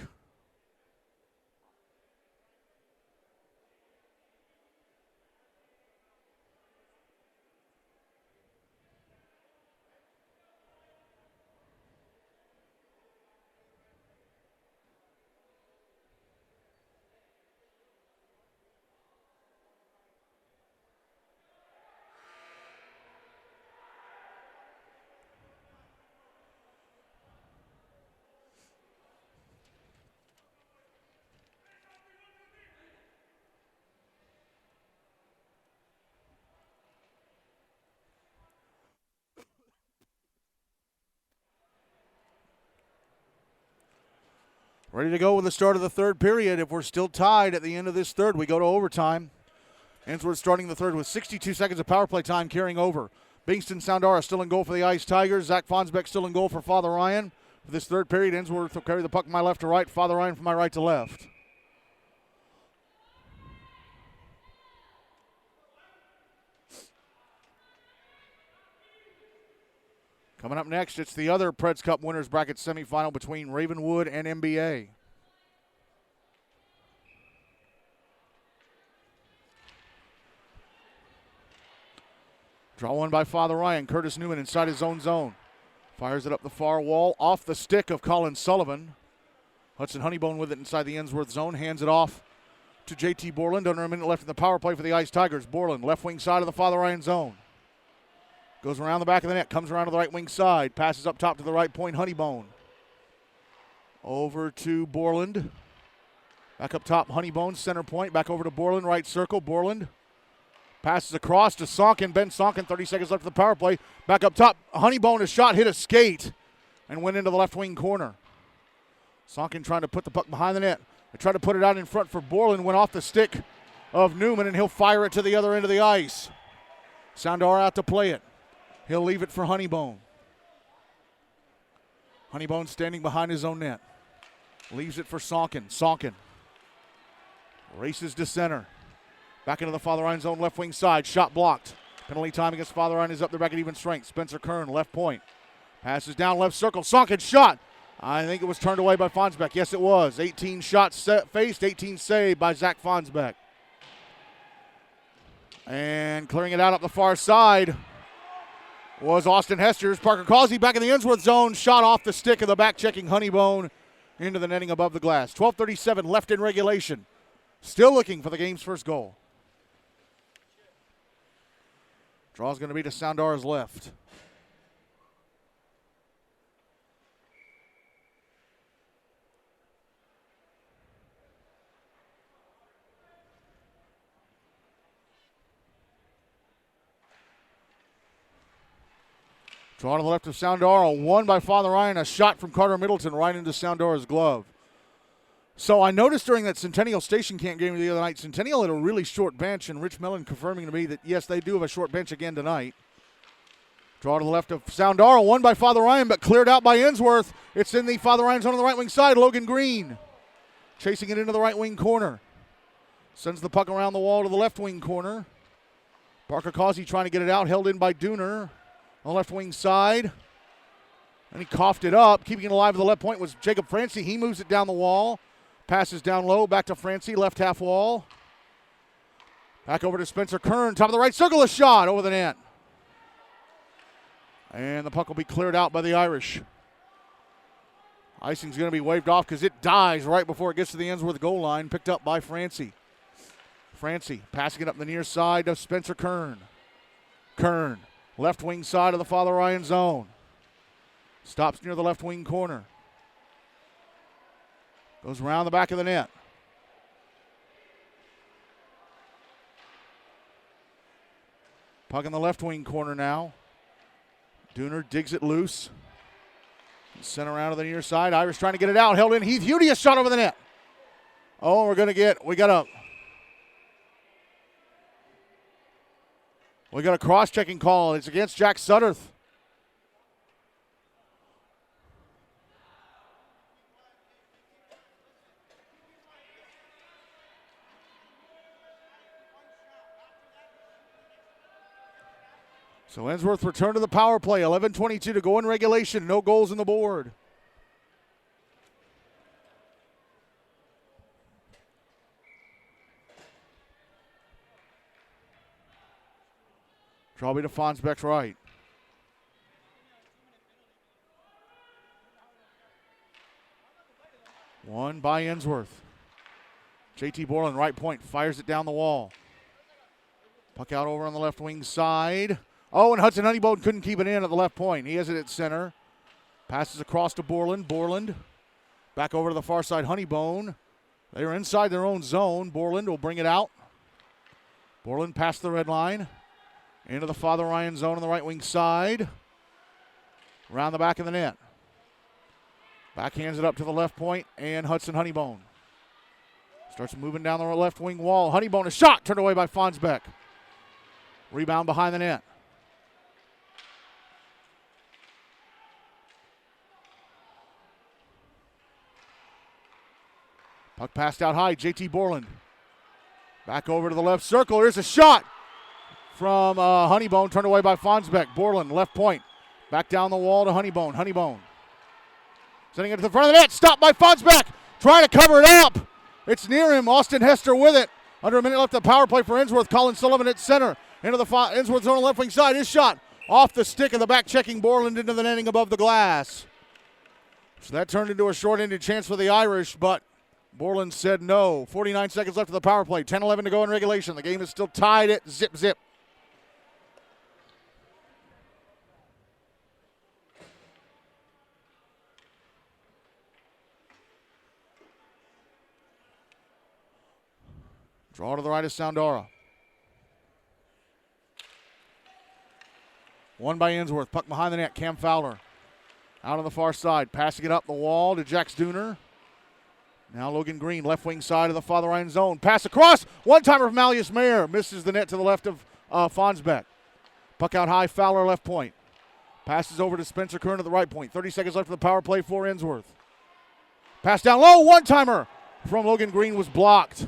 Ready to go with the start of the third period. If we're still tied at the end of this third, we go to overtime. Ensworth starting the third with 62 seconds of power play time carrying over. Bingston Soundara still in goal for the Ice Tigers. Zach Fonnesbeck still in goal for Father Ryan. For this third period, Ensworth will carry the puck from my left to right. Father Ryan from my right to left. Coming up next, it's the other Preds Cup winners bracket semifinal between Ravenwood and NBA. Draw one by Father Ryan. Curtis Newman inside his own zone. Fires it up the far wall, off the stick of Colin Sullivan. Hudson Honeybone with it inside the Ensworth zone. Hands it off to JT Borland. Under a minute left in the power play for the Ice Tigers. Borland, left wing side of the Father Ryan zone. Goes around the back of the net, comes around to the right wing side, passes up top to the right point, Honeybone. Over to Borland. Back up top, Honeybone, center point, back over to Borland, right circle, Borland. Passes across to Sonkin, Ben Sonkin, 30 seconds left of the power play. Back up top, Honeybone, a shot, hit a skate, and went into the left wing corner. Sonkin trying to put the puck behind the net. They tried to put it out in front for Borland, went off the stick of Newman, and he'll fire it to the other end of the ice. Soundara out to play it. He'll leave it for Honeybone. Honeybone standing behind his own net. Leaves it for Sonkin. Sonkin races to center. Back into the Father Ryan zone, left wing side. Shot blocked. Penalty time against Father Ryan is up there back at even strength. Spencer Kern, left point. Passes down left circle. Sunken shot. I think it was turned away by Fonnesbeck. Yes, it was. 18 shots faced, 18 saved by Zach Fonnesbeck. And clearing it out up the far side was Austin Hester's. Parker Causey back in the Ensworth zone. Shot off the stick of the back-checking Honeybone into the netting above the glass. 12:37 left in regulation. Still looking for the game's first goal. Draw's going to be to Soundara's left. Draw to the left of Soundara. Won by Father Ryan. A shot from Carter Middleton right into Soundara's glove. So I noticed during that Centennial Station Camp game the other night, Centennial had a really short bench, and Rich Mellon confirming to me that, yes, they do have a short bench again tonight. Draw to the left of Soundara. Won by Father Ryan, but cleared out by Ensworth. It's in the Father Ryan zone on the right wing side. Logan Green chasing it into the right wing corner. Sends the puck around the wall to the left wing corner. Parker Causey trying to get it out. Held in by Dooner on the left wing side. And he coughed it up. Keeping it alive at the left point was Jacob Francie. He moves it down the wall. Passes down low. Back to Francie. Left half wall. Back over to Spencer Kern. Top of the right circle. A shot over the net. And the puck will be cleared out by the Irish. Icing's going to be waved off because it dies right before it gets to the Ensworth goal line. Picked up by Francie. Francie passing it up the near side of Spencer Kern. Kern, left wing side of the Father Ryan zone. Stops near the left wing corner. Goes around the back of the net. Puck in the left wing corner now. Dooner digs it loose. Sent around to the near side. Irish trying to get it out. Held in. Heath Hudi, a shot over the net. Oh, we got a cross-checking call. It's against Jack Sutterth. So Ensworth returned to the power play. 11:22 to go in regulation. No goals on the board. Probably to Fonnesbeck's right. One by Ensworth. JT Borland, right point, fires it down the wall. Puck out over on the left wing side. Oh, and Hudson Honeybone couldn't keep it in at the left point. He has it at center. Passes across to Borland. Borland back over to the far side. Honeybone. They are inside their own zone. Borland will bring it out. Borland past the red line. Into the Father Ryan zone on the right wing side. Around the back of the net. Backhands it up to the left point, and Hudson Honeybone starts moving down the left wing wall. Honeybone, a shot turned away by Fonnesbeck. Rebound behind the net. Puck passed out high. JT Borland. Back over to the left circle. Here's a shot from Honeybone, turned away by Fonnesbeck. Borland, left point. Back down the wall to Honeybone. Honeybone sending it to the front of the net. Stopped by Fonnesbeck. Trying to cover it up. It's near him. Austin Hester with it. Under a minute left of the power play for Ensworth. Colin Sullivan at center. Into the Ensworth zone on the left wing side. His shot off the stick of the back checking Borland into the netting above the glass. So that turned into a short-ended chance for the Irish, but Borland said no. 49 seconds left of the power play. 10-11 to go in regulation. The game is still tied at 0-0. Draw to the right of Soundara. One by Ensworth. Puck behind the net. Cam Fowler. Out on the far side. Passing it up the wall to Jax Dooner. Now Logan Green, left wing side of the Father Ryan zone. Pass across. One-timer from Malleus Mayer. Misses the net to the left of Fonnesbeck. Puck out high. Fowler left point. Passes over to Spencer Kern at the right point. 30 seconds left of the power play for Ensworth. Pass down low. One-timer from Logan Green was blocked.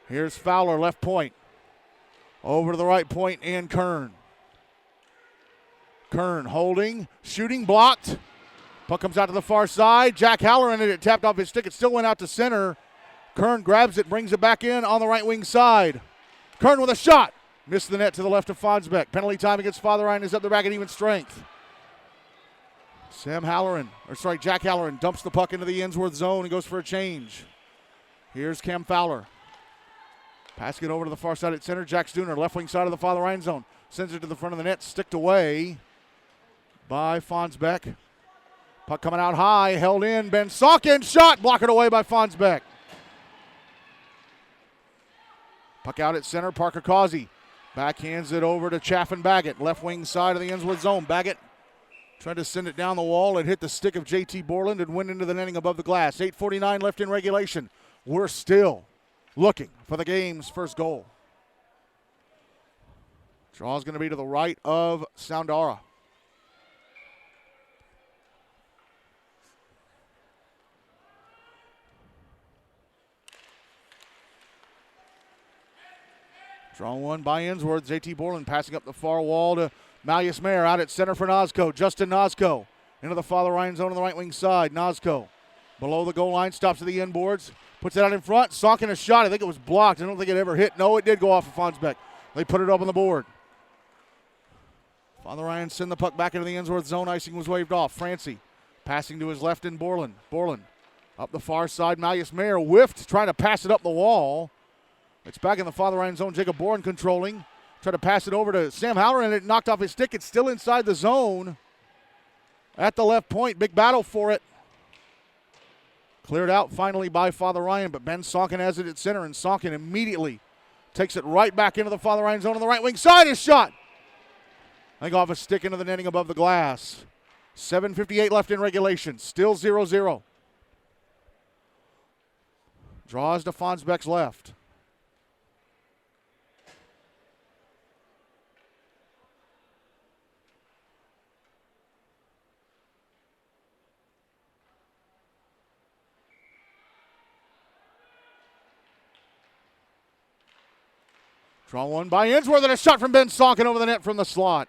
Here's Fowler, left point. Over to the right point, and Kern. Kern holding, shooting, blocked. Puck comes out to the far side. Jack Halloran it tapped off his stick. It still went out to center. Kern grabs it, brings it back in on the right wing side. Kern with a shot. Missed the net to the left of Fonnesbeck. Penalty time against Father Ryan is up the back at even strength. Jack Halloran dumps the puck into the Ensworth zone and goes for a change. Here's Cam Fowler. Passing it over to the far side at center. Jack Stooner, left wing side of the Father Ryan zone. Sends it to the front of the net, sticked away by Fonnesbeck. Puck coming out high, held in. Ben Saukin, shot, blocked away by Fonnesbeck. Puck out at center, Parker Causey. Backhands it over to Chaffin Baggett, left wing side of the Ensworth zone. Baggett tried to send it down the wall. It hit the stick of J.T. Borland and went into the netting above the glass. 8:49 left in regulation. We're still looking for the game's first goal. Draw's going to be to the right of Soundara. Draw one by Ensworth. J.T. Borland passing up the far wall to Malleus Mayer. Out at center for Nozko. Justin Nozko into the Father Ryan zone on the right wing side. Nozko below the goal line, stops at the end boards. Puts it out in front. Saukin a shot. I think it was blocked. I don't think it ever hit. No, it did go off of Fonnesbeck. They put it up on the board. Father Ryan send the puck back into the Ensworth zone. Icing was waved off. Francie passing to his left in Borland. Borland up the far side. Malleus Mayer whiffed, trying to pass it up the wall. It's back in the Father Ryan zone. Jacob Bourne controlling. Tried to pass it over to Sam Halloran, and it knocked off his stick. It's still inside the zone. At the left point. Big battle for it. Cleared out finally by Father Ryan, but Ben Saukin has it at center, and Saukin immediately takes it right back into the Father Ryan zone on the right wing side. His shot. I think off a stick into the netting above the glass. 7:58 left in regulation. Still 0-0. Draws to Fonnesbeck's left. Draw one by Ensworth, and a shot from Ben Saukin over the net from the slot.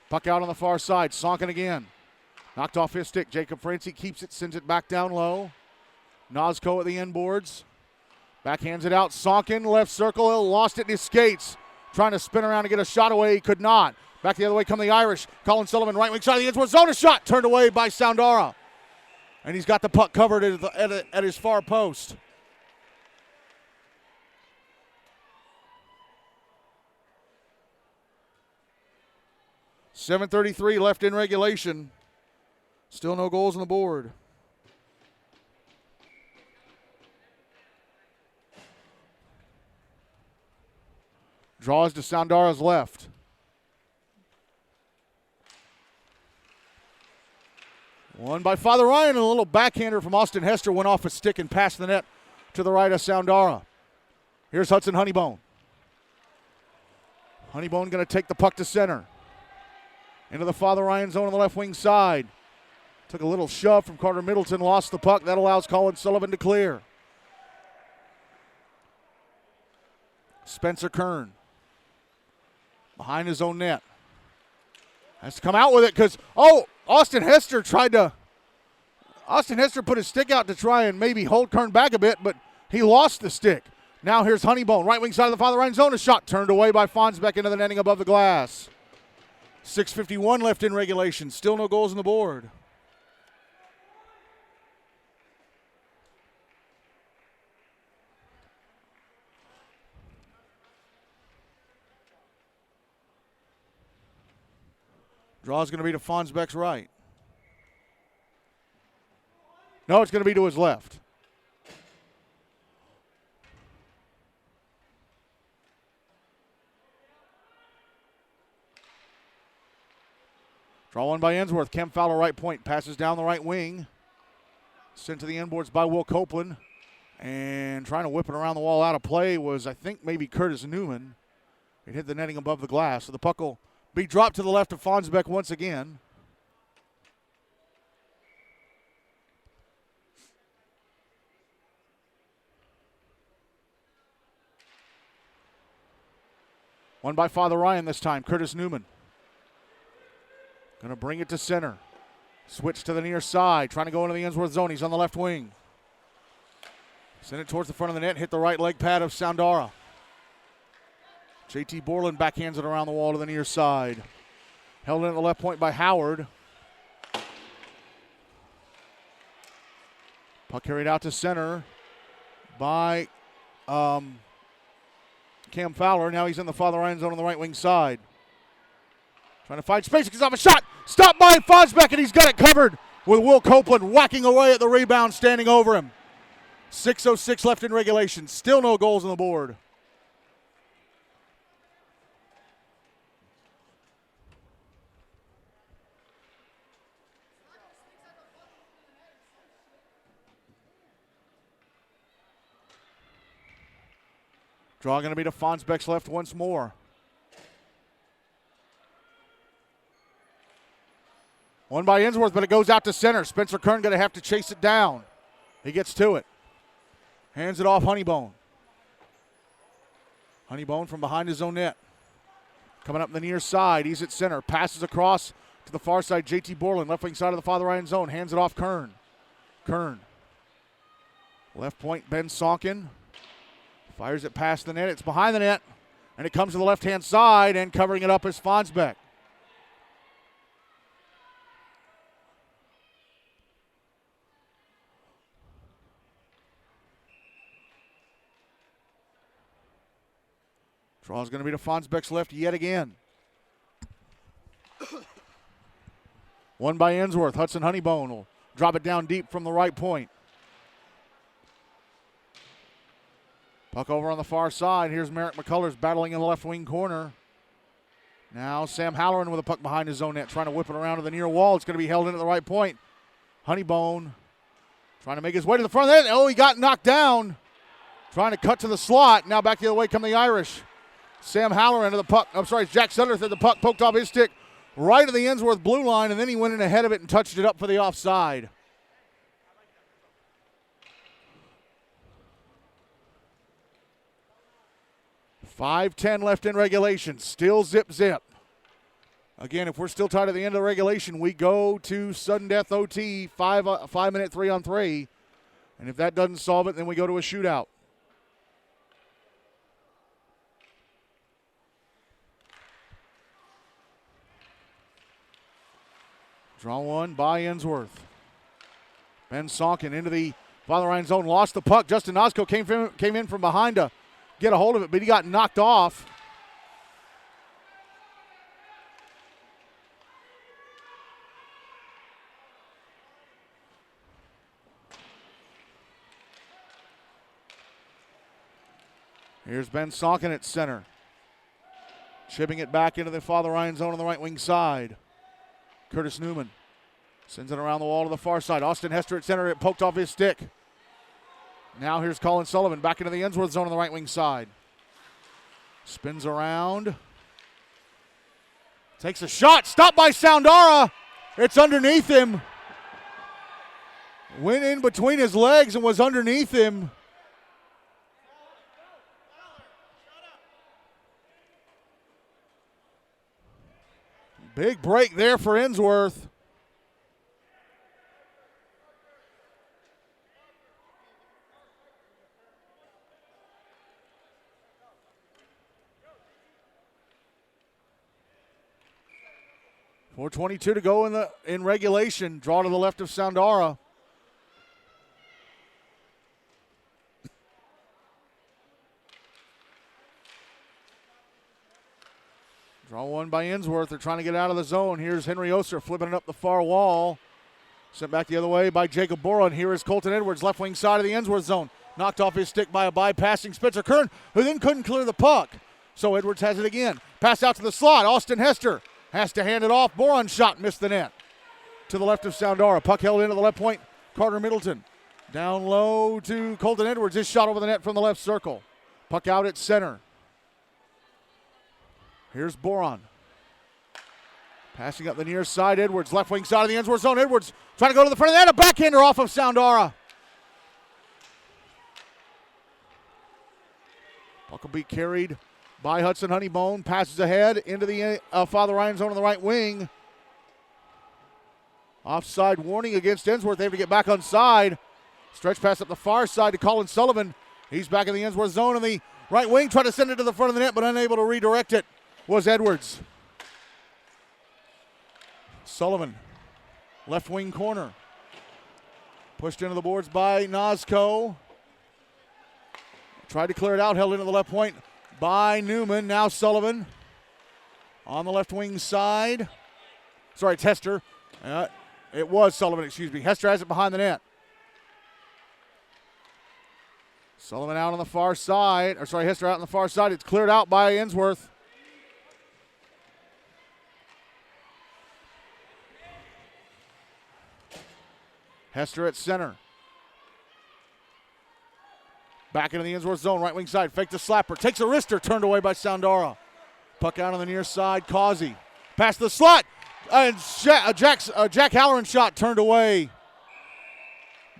Puck out on the far side. Saukin again. Knocked off his stick. Jacob Francie keeps it, sends it back down low. Nozko at the end boards. Backhands it out. Saukin, left circle, lost it in his skates. Trying to spin around to get a shot away. He could not. Back the other way come the Irish. Colin Sullivan, right wing side of the Ensworth zone. A shot turned away by Soundara. And he's got the puck covered at his far post. .733 left in regulation. Still no goals on the board. Draws to Soundara's left. One by Father Ryan, and a little backhander from Austin Hester went off a stick and passed the net to the right of Soundara. Here's Hudson Honeybone. Honeybone going to take the puck to center. Into the Father Ryan zone on the left wing side. Took a little shove from Carter Middleton, lost the puck. That allows Colin Sullivan to clear. Spencer Kern. Behind his own net. Has to come out with it because, Austin Hester put his stick out to try and maybe hold Kern back a bit, but he lost the stick. Now here's Honeybone, right wing side of the Father Ryan zone. A shot turned away by Fonnesbeck into the netting above the glass. 6:51 left in regulation. Still no goals on the board. Draw's going to be to Fonnesbeck's right. No, it's going to be to his left. Draw one by Ensworth. Cam Fowler right point. Passes down the right wing. Sent to the inboards by Will Copeland. And trying to whip it around the wall out of play was, I think, maybe Curtis Newman. It hit the netting above the glass. So the puck will be dropped to the left of Fonnesbeck once again. Won by Father Ryan this time. Curtis Newman. Going to bring it to center. Switch to the near side. Trying to go into the Ensworth zone. He's on the left wing. Send it towards the front of the net. Hit the right leg pad of Soundara. JT Borland backhands it around the wall to the near side. Held in at the left point by Howard. Puck carried out to center by Cam Fowler. Now he's in the Father Ryan zone on the right wing side. Trying to find space. He's off a shot. Stopped by Fonnesbeck, and he's got it covered with Will Copeland whacking away at the rebound, standing over him. 6:06 left in regulation. Still no goals on the board. Draw going to be to Fonnesbeck's left once more. Won by Ensworth, but it goes out to center. Spencer Kern going to have to chase it down. He gets to it. Hands it off Honeybone. Honeybone from behind his own net. Coming up the near side. He's at center. Passes across to the far side. JT Borland, left wing side of the Father Ryan zone. Hands it off Kern. Kern. Left point, Ben Sonkin. Fires it past the net. It's behind the net. And it comes to the left-hand side, and covering it up is Fonnesbeck. Draw's going to be to Fonnesbeck's left yet again. Won by Ensworth. Hudson Honeybone will drop it down deep from the right point. Puck over on the far side. Here's Merrick McCullers battling in the left wing corner. Now Sam Halloran with a puck behind his own net, trying to whip it around to the near wall. It's going to be held in at the right point. Honeybone trying to make his way to the front of the net. Oh, he got knocked down. Trying to cut to the slot. Now back the other way come the Irish. Sam Halloran to the puck. I'm sorry, Jack Sutherland had the puck poked off his stick right at the Ensworth blue line, and then he went in ahead of it and touched it up for the offside. .5:10 left in regulation. Still zip. Again, if we're still tied at the end of the regulation, we go to sudden death OT, 5-minute 3-on-3. And if that doesn't solve it, then we go to a shootout. Draw one by Ensworth. Ben Sonkin into the Father Ryan zone. Lost the puck. Justin Osco came in from behind to get a hold of it, but he got knocked off. Here's Ben Sonkin at center. Chipping it back into the Father Ryan zone on the right wing side. Curtis Newman sends it around the wall to the far side. Austin Hester at center. It poked off his stick. Now here's Colin Sullivan back into the Ensworth zone on the right wing side. Spins around. Takes a shot. Stopped by Soundara. It's underneath him. Went in between his legs and was underneath him. Big break there for Ensworth. .422 to go in regulation. Draw to the left of Soundara. Draw one by Ensworth. They're trying to get out of the zone. Here's Henry Oster flipping it up the far wall. Sent back the other way by Jacob Bora. And here is Colton Edwards, left wing side of the Ensworth zone. Knocked off his stick by a bypassing Spencer Kern, who then couldn't clear the puck. So Edwards has it again. Pass out to the slot. Austin Hester has to hand it off. Boron's shot missed the net. To the left of Soundara. Puck held into the left point. Carter Middleton. Down low to Colton Edwards. His shot over the net from the left circle. Puck out at center. Here's Boron. Passing up the near side. Edwards, left wing side of the Ensworth zone. Edwards trying to go to the front of the net. A backhander off of Soundara. Puck will be carried by Hudson Honeybone. Passes ahead into the Father Ryan zone on the right wing. Offside warning against Ensworth. They have to get back on side. Stretch pass up the far side to Colin Sullivan. He's back in the Ensworth zone on the right wing. Tried to send it to the front of the net, but unable to redirect it was Edwards. Sullivan, left wing corner. Pushed into the boards by Nosco. Tried to clear it out, held into the left point by Newman. Now Sullivan on the left wing side. Sorry, it's Hester. It was Sullivan, excuse me. Hester has it behind the net. Sullivan out on the far side. Hester out on the far side. It's cleared out by Ensworth. Hester at center. Back into the Ensworth zone, right wing side. Fake the slapper. Takes a wrister, turned away by Soundara. Puck out on the near side. Causey. Past the slot. And Jack Halloran's shot turned away.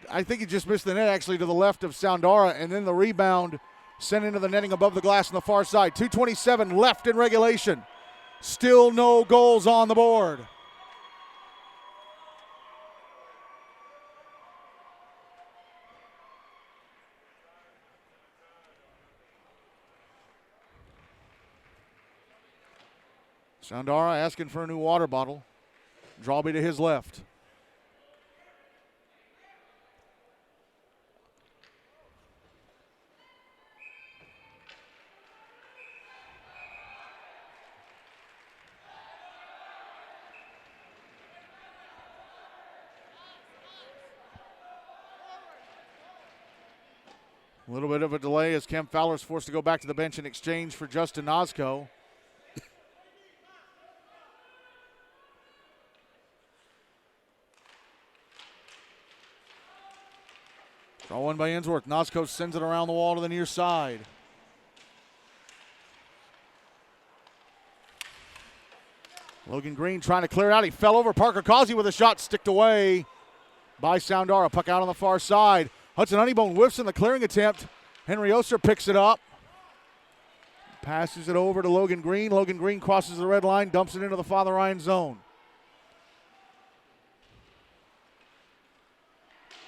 I think he just missed the net actually to the left of Soundara. And then the rebound sent into the netting above the glass on the far side. 2:27 left in regulation. Still no goals on the board. Soundara asking for a new water bottle. Drawby to his left. A little bit of a delay as Cam Fowler's forced to go back to the bench in exchange for Justin Nosco. Draw one by Ensworth. Nosco sends it around the wall to the near side. Logan Green trying to clear it out. He fell over. Parker Causey with a shot sticked away by Soundara. Puck out on the far side. Hudson Honeybone whiffs in the clearing attempt. Henry Oster picks it up. Passes it over to Logan Green. Logan Green crosses the red line, dumps it into the Father Ryan zone.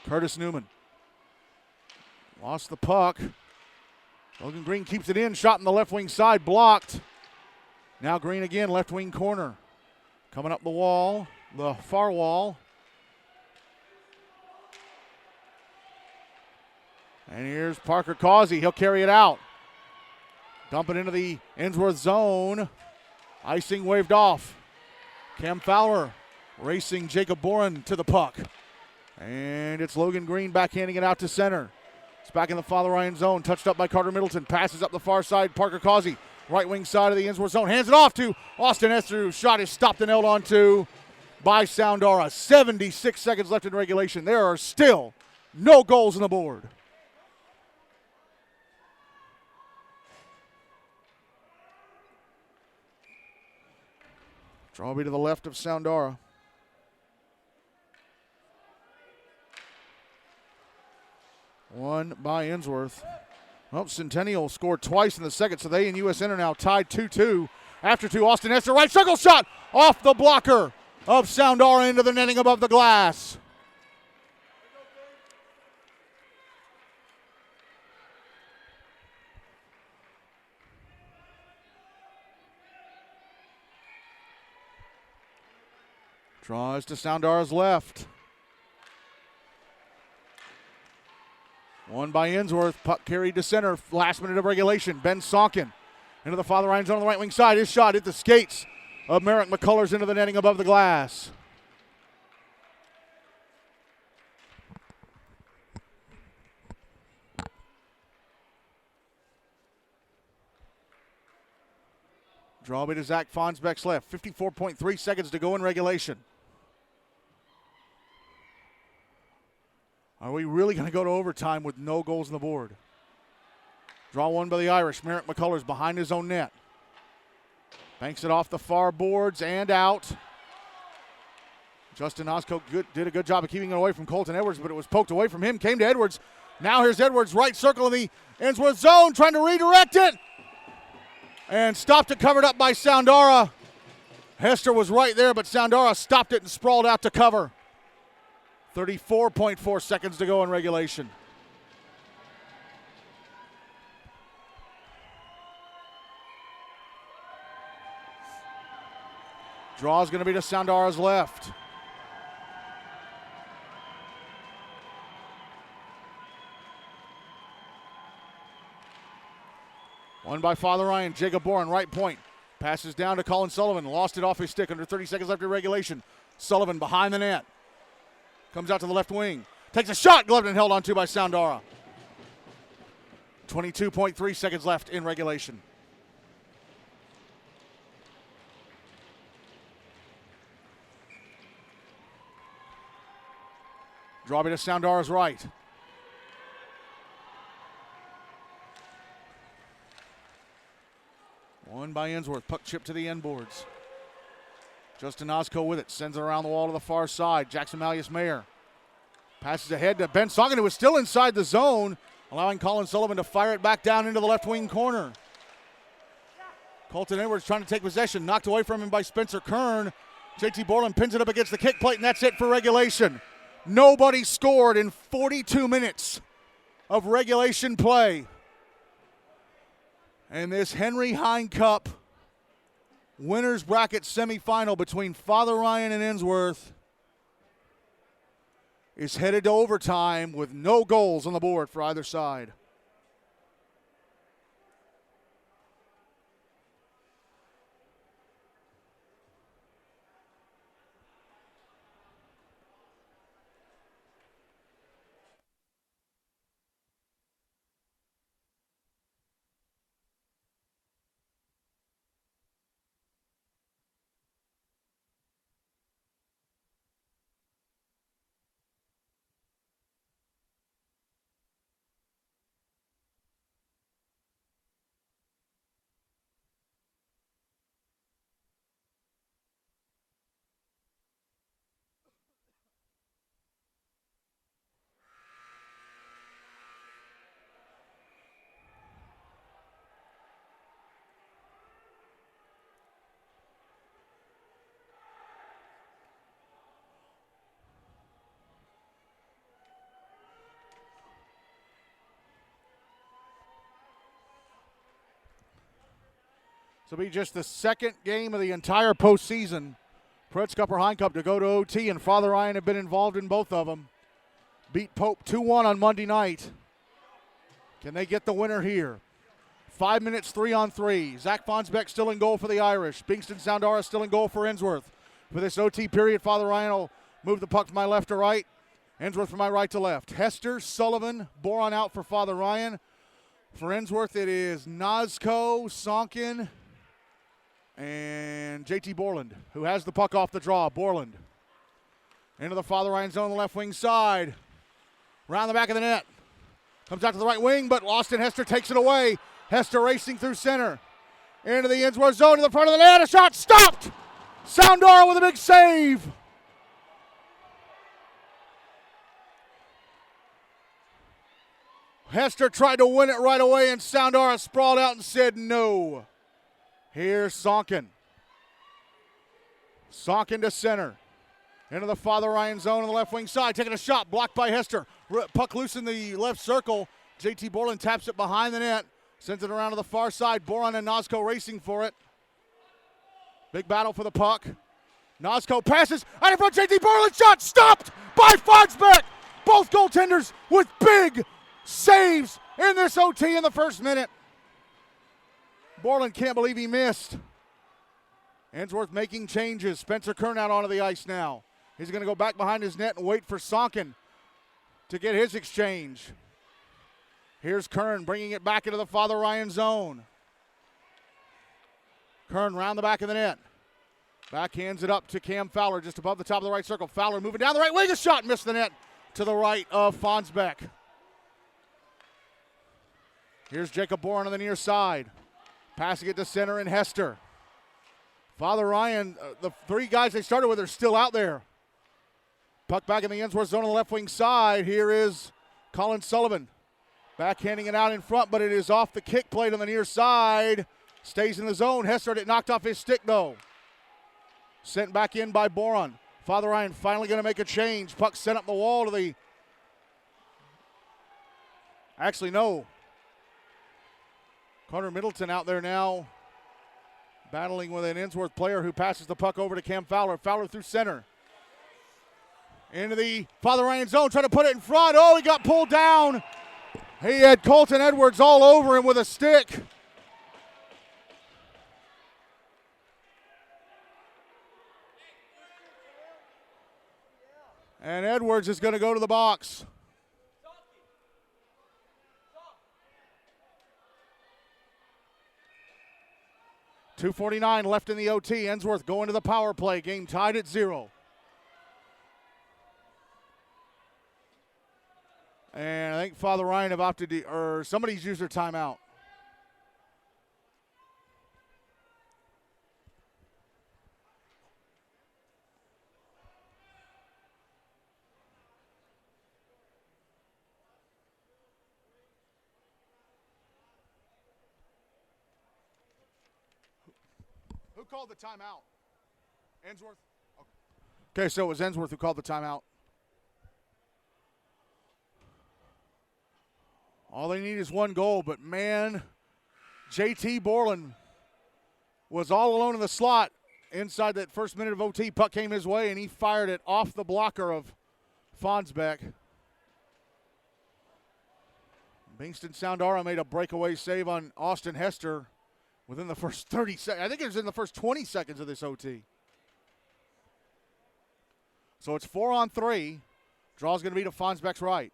Curtis Newman. Lost the puck. Logan Green keeps it in. Shot in the left wing side. Blocked. Now Green again, left wing corner. Coming up the wall, the far wall. And here's Parker Causey. He'll carry it out. Dump it into the Ensworth zone. Icing waved off. Cam Fowler racing Jacob Boren to the puck. And it's Logan Green backhanding it out to center. It's back in the Father Ryan zone. Touched up by Carter Middleton. Passes up the far side. Parker Causey, right wing side of the Ensworth zone. Hands it off to Austin Hester, whose shot is stopped and held onto by Soundara. 76 seconds left in regulation. There are still no goals on the board. Drawby to the left of Soundara. One by Ensworth. Well, Centennial scored twice in the second, so they and USN are now tied 2-2. After two, Austin Hester, right circle shot off the blocker of Soundara into the netting above the glass. Draws to Soundara's left. One by Ensworth. Puck carried to center. Last minute of regulation. Ben Sonkin into the Father Ryan zone on the right wing side. His shot hit the skates of Merrick McCullers into the netting above the glass. Drawby to Zach Fonnesbeck's left. 54.3 seconds to go in regulation. Are we really going to go to overtime with no goals on the board? Draw one by the Irish. Merrick McCullers behind his own net. Banks it off the far boards and out. Justin Nosco did a good job of keeping it away from Colton Edwards, but it was poked away from him. Came to Edwards. Now here's Edwards, right circle in the Ensworth zone, trying to redirect it. And stopped it, covered up by Soundara. Hester was right there, but Soundara stopped it and sprawled out to cover. 34.4 seconds to go in regulation. Draw is going to be to Soundara's left. Won by Father Ryan. Jacob Boren, right point. Passes down to Colin Sullivan. Lost it off his stick under 30 seconds left in regulation. Sullivan behind the net. Comes out to the left wing. Takes a shot, gloved and held onto by Soundara. 22.3 seconds left in regulation. Draw to Soundara's right. Won by Ensworth. Puck chip to the end boards. Justin Osco with it. Sends it around the wall to the far side. Jackson Malleus-Mayer passes ahead to Ben Sonkin, who is still inside the zone, allowing Colin Sullivan to fire it back down into the left wing corner. Colton Edwards trying to take possession. Knocked away from him by Spencer Kern. JT Borland pins it up against the kick plate, and that's it for regulation. Nobody scored in 42 minutes of regulation play. And this Henry Hine Cup winners bracket semifinal between Father Ryan and Ensworth is headed to overtime with no goals on the board for either side. This will be just the second game of the entire postseason. Pretz Cup or Hine Cup to go to OT, and Father Ryan have been involved in both of them. Beat Pope 2-1 on Monday night. Can they get the winner here? 5 minutes, 3-on-3. Zach Fonnesbeck still in goal for the Irish. Bingston Soundara still in goal for Ensworth. For this OT period, Father Ryan will move the puck from my left to right. Ensworth from my right to left. Hester, Sullivan, Boron out for Father Ryan. For Ensworth, it is Nazco, Sonkin, and JT Borland, who has the puck off the draw. Borland into the Father Ryan zone on the left wing side. Round the back of the net. Comes out to the right wing, but Austin Hester takes it away. Hester racing through center. Into the Ensworth zone to the front of the net. A shot stopped. Soundara with a big save. Hester tried to win it right away, and Soundara sprawled out and said no. Here's Sonkin. Sonkin to center. Into the Father Ryan zone on the left wing side. Taking a shot. Blocked by Hester. Puck loose in the left circle. JT Borland taps it behind the net. Sends it around to the far side. Boron and Nazco racing for it. Big battle for the puck. Nazco passes. Out in front, JT Borland. Shot stopped by Fonnesbeck. Both goaltenders with big saves in this OT in the first minute. Borland can't believe he missed. Ensworth making changes. Spencer Kern out onto the ice now. He's going to go back behind his net and wait for Sonkin to get his exchange. Here's Kern bringing it back into the Father Ryan zone. Kern round the back of the net. Backhands it up to Cam Fowler just above the top of the right circle. Fowler moving down the right wing. A shot missed the net to the right of Fonnesbeck. Here's Jacob Boren on the near side. Passing it to center and Hester. Father Ryan, the three guys they started with are still out there. Puck back in the Ensworth zone on the left wing side. Here is Colin Sullivan. Backhanding it out in front, but it is off the kick plate on the near side. Stays in the zone. Hester had it knocked off his stick, though. Sent back in by Boron. Father Ryan finally going to make a change. Puck sent up the wall to the... Actually, no. Carter Middleton out there now, battling with an Ensworth player who passes the puck over to Cam Fowler. Fowler through center. Into the Father Ryan zone, trying to put it in front. Oh, he got pulled down. He had Colton Edwards all over him with a stick. And Edwards is going to go to the box. .249 left in the OT. Ensworth going to the power play. Game tied at 0. And I think Father Ryan have opted or somebody's used their timeout. Who called the timeout? Ensworth? Okay, so it was Ensworth who called the timeout. All they need is one goal, but man, JT Borland was all alone in the slot inside that first minute of OT. Puck came his way, and he fired it off the blocker of Fonnesbeck. Bingston Soundara made a breakaway save on Austin Hester within the first 30 seconds. I think it was in the first 20 seconds of this OT. So it's 4-on-3. Draw's going to be to Fonnesbeck's right.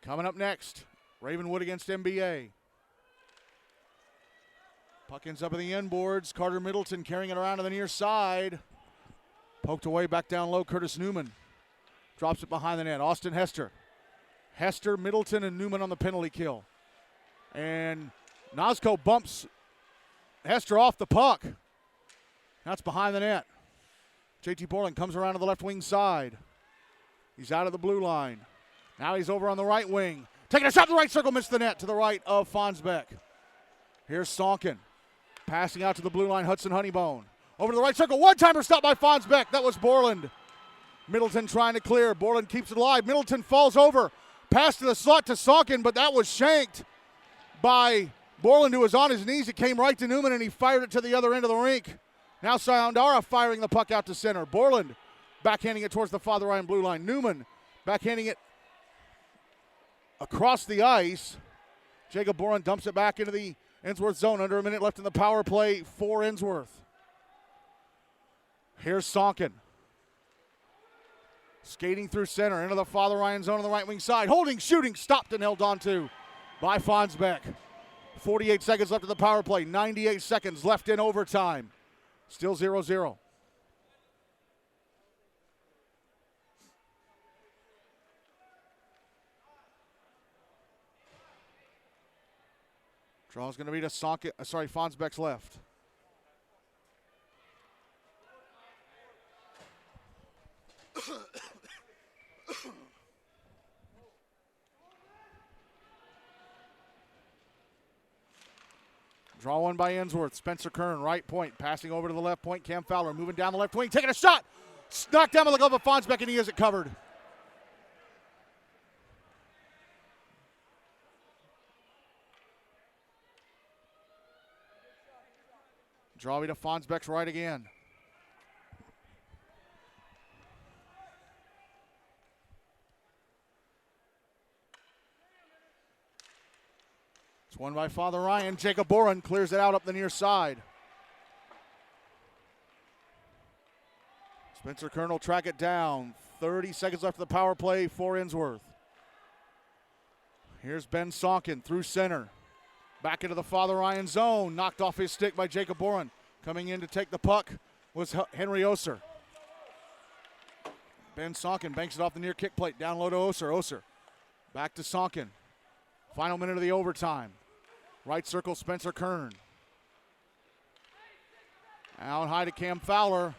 Coming up next, Ravenwood against MBA. Puck ends up in the end boards. Carter Middleton carrying it around to the near side. Poked away back down low. Curtis Newman drops it behind the net. Austin Hester. Hester, Middleton, and Newman on the penalty kill. And Nosco bumps Hester off the puck. That's behind the net. JT Borland comes around to the left wing side. He's out of the blue line. Now he's over on the right wing. Taking a shot in the right circle, missed the net to the right of Fonnesbeck. Here's Sonkin. Passing out to the blue line, Hudson Honeybone. Over to the right circle, one-timer stop by Fonnesbeck. That was Borland. Middleton trying to clear. Borland keeps it alive. Middleton falls over. Pass to the slot to Sonkin, but that was shanked by Borland, who was on his knees. It came right to Newman, and he fired it to the other end of the rink. Now Soundara firing the puck out to center. Borland backhanding it towards the Father Ryan blue line. Newman backhanding it across the ice. Jacob Boren dumps it back into the Ensworth zone. Under a minute left in the power play for Ensworth. Here's Sonkin. Skating through center into the Father Ryan zone on the right wing side. Holding, shooting, stopped and held on to by Fonnesbeck. 48 seconds left in the power play. 98 seconds left in overtime. Still 0-0. Draw's going to be to Fonnesbeck's left. Draw one by Ensworth. Spencer Kern, right point, passing over to the left point. Cam Fowler moving down the left wing, taking a shot. Knocked down by the glove of Fonnesbeck, and he has it covered. Draw me to Fonnesbeck's right again. It's won by Father Ryan. Jacob Boren clears it out up the near side. Spencer Kern will track it down. 30 seconds left of the power play for Ensworth. Here's Ben Sonkin through center. Back into the Father Ryan zone. Knocked off his stick by Jacob Boren. Coming in to take the puck was Henry Oser. Ben Sonkin banks it off the near kick plate. Down low to Oser. Oser back to Sonkin. Final minute of the overtime. Right circle, Spencer Kern. Out high to Cam Fowler.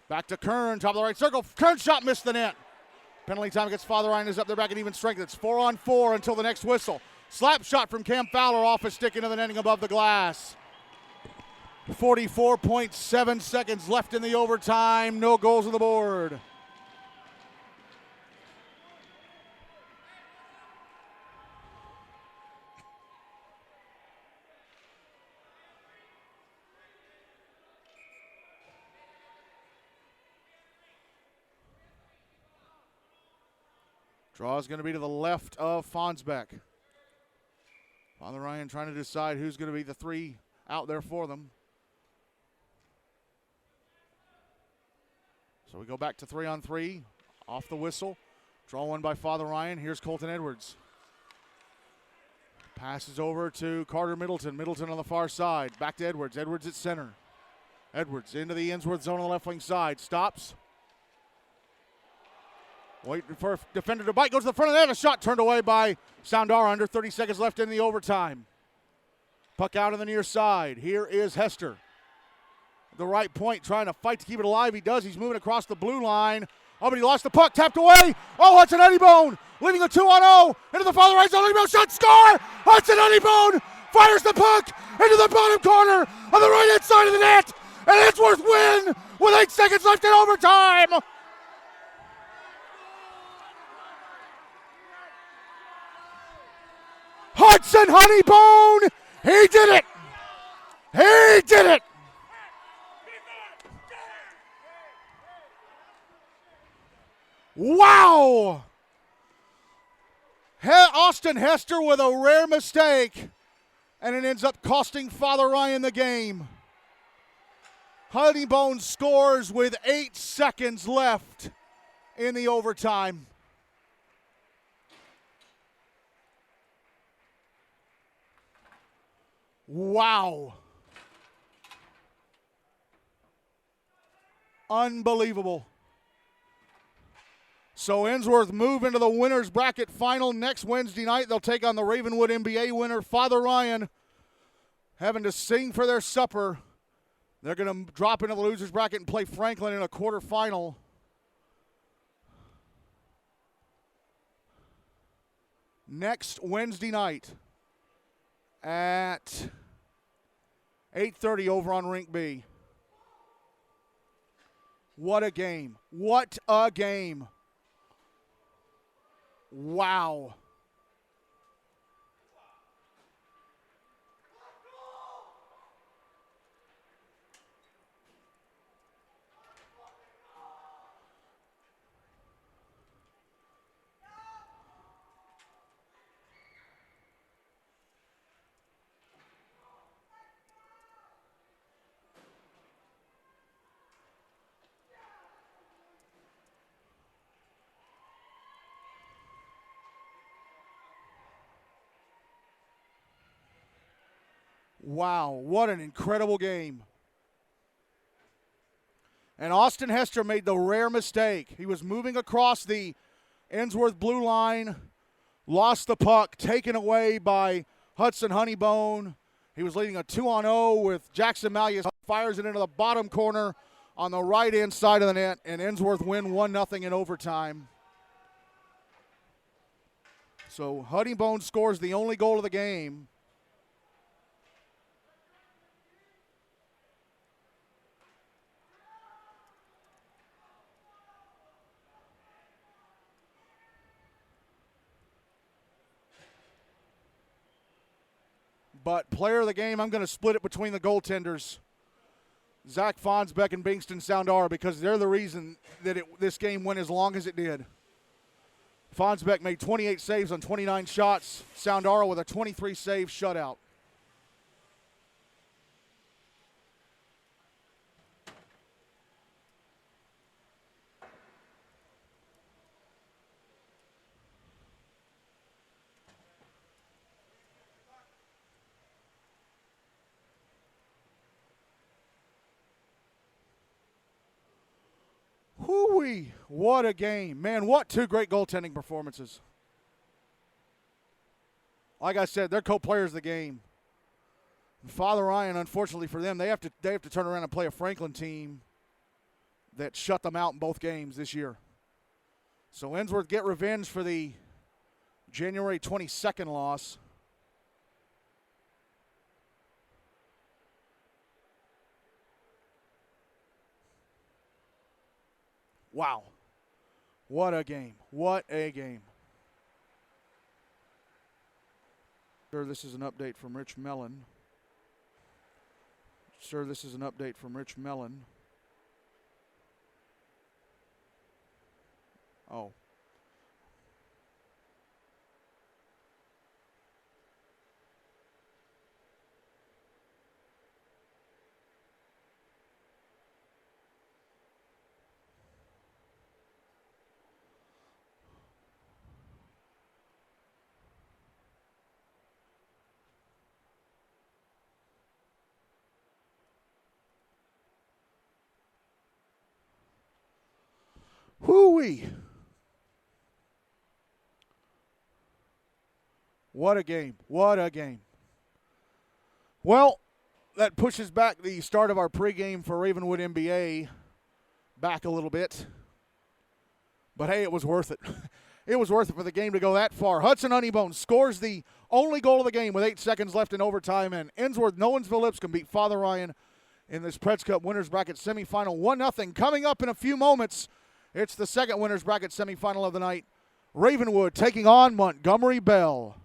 Back to Kern, top of the right circle. Kern's shot missed the net. Penalty time against Father Ryan is up there back at even strength. It's 4-on-4 until the next whistle. Slap shot from Cam Fowler off a stick into the netting above the glass. 44.7 seconds left in the overtime. No goals on the board. Draw is going to be to the left of Fonnesbeck. Father Ryan trying to decide who's going to be the three out there for them. So we go back to 3-on-3. Off the whistle. Draw one by Father Ryan. Here's Colton Edwards. Passes over to Carter Middleton. Middleton on the far side. Back to Edwards. Edwards at center. Edwards into the Ensworth zone on the left wing side. Stops. Waiting for a defender to bite. Goes to the front of the net. A shot turned away by Soundara. Under 30 seconds left in the overtime. Puck out on the near side. Here is Hester. The right point trying to fight to keep it alive. He does. He's moving across the blue line. Oh, but he lost the puck. Tapped away. Oh, Hudson Honeybone leaving a 2-on-0 into the Father Ryan zone. Honeybone shot. Score! Hudson Honeybone fires the puck into the bottom corner on the right-hand side of the net. And Ensworth win with 8 seconds left in overtime. Hudson Honeybone, he did it! He did it! Wow! Austin Hester with a rare mistake, and it ends up costing Father Ryan the game. Honeybone scores with 8 seconds left in the overtime. Wow. Unbelievable. So Ensworth move into the winner's bracket final next Wednesday night. They'll take on the Ravenwood NBA winner, Father Ryan, having to sing for their supper. They're going to drop into the loser's bracket and play Franklin in a quarterfinal. Next Wednesday night at 8:30 over on Rink B. What a game. What a game. Wow. Wow, what an incredible game. And Austin Hester made the rare mistake. He was moving across the Ensworth blue line, lost the puck, taken away by Hudson Honeybone. He was leading a 2-on-0 with Jackson Malleus, fires it into the bottom corner on the right-hand side of the net, and Ensworth win 1-0 in overtime. So Honeybone scores the only goal of the game. But player of the game, I'm going to split it between the goaltenders, Zach Fonnesbeck and Bingston Soundara, because they're the reason that this game went as long as it did. Fonnesbeck made 28 saves on 29 shots. Soundara with a 23-save shutout. Whoo-wee, what a game. Man, what two great goaltending performances. Like I said, they're co-players of the game. Father Ryan, unfortunately for them, they have to turn around and play a Franklin team that shut them out in both games this year. So Ensworth get revenge for the January 22nd loss. Wow. What a game. What a game. Sir, this is an update from Rich Mellon. Sir, this is an update from Rich Mellon. Oh. Whoo-wee. What a game. What a game. Well, that pushes back the start of our pregame for Ravenwood NBA back a little bit. But, hey, it was worth it. It was worth it for the game to go that far. Hudson Honeybone scores the only goal of the game with 8 seconds left in overtime, and Ensworth-Nolensville-Lipscomb beat Father Ryan in this Preds Cup winners bracket semifinal 1-0. Coming up in a few moments, it's the second winners bracket semifinal of the night. Ravenwood taking on Montgomery Bell.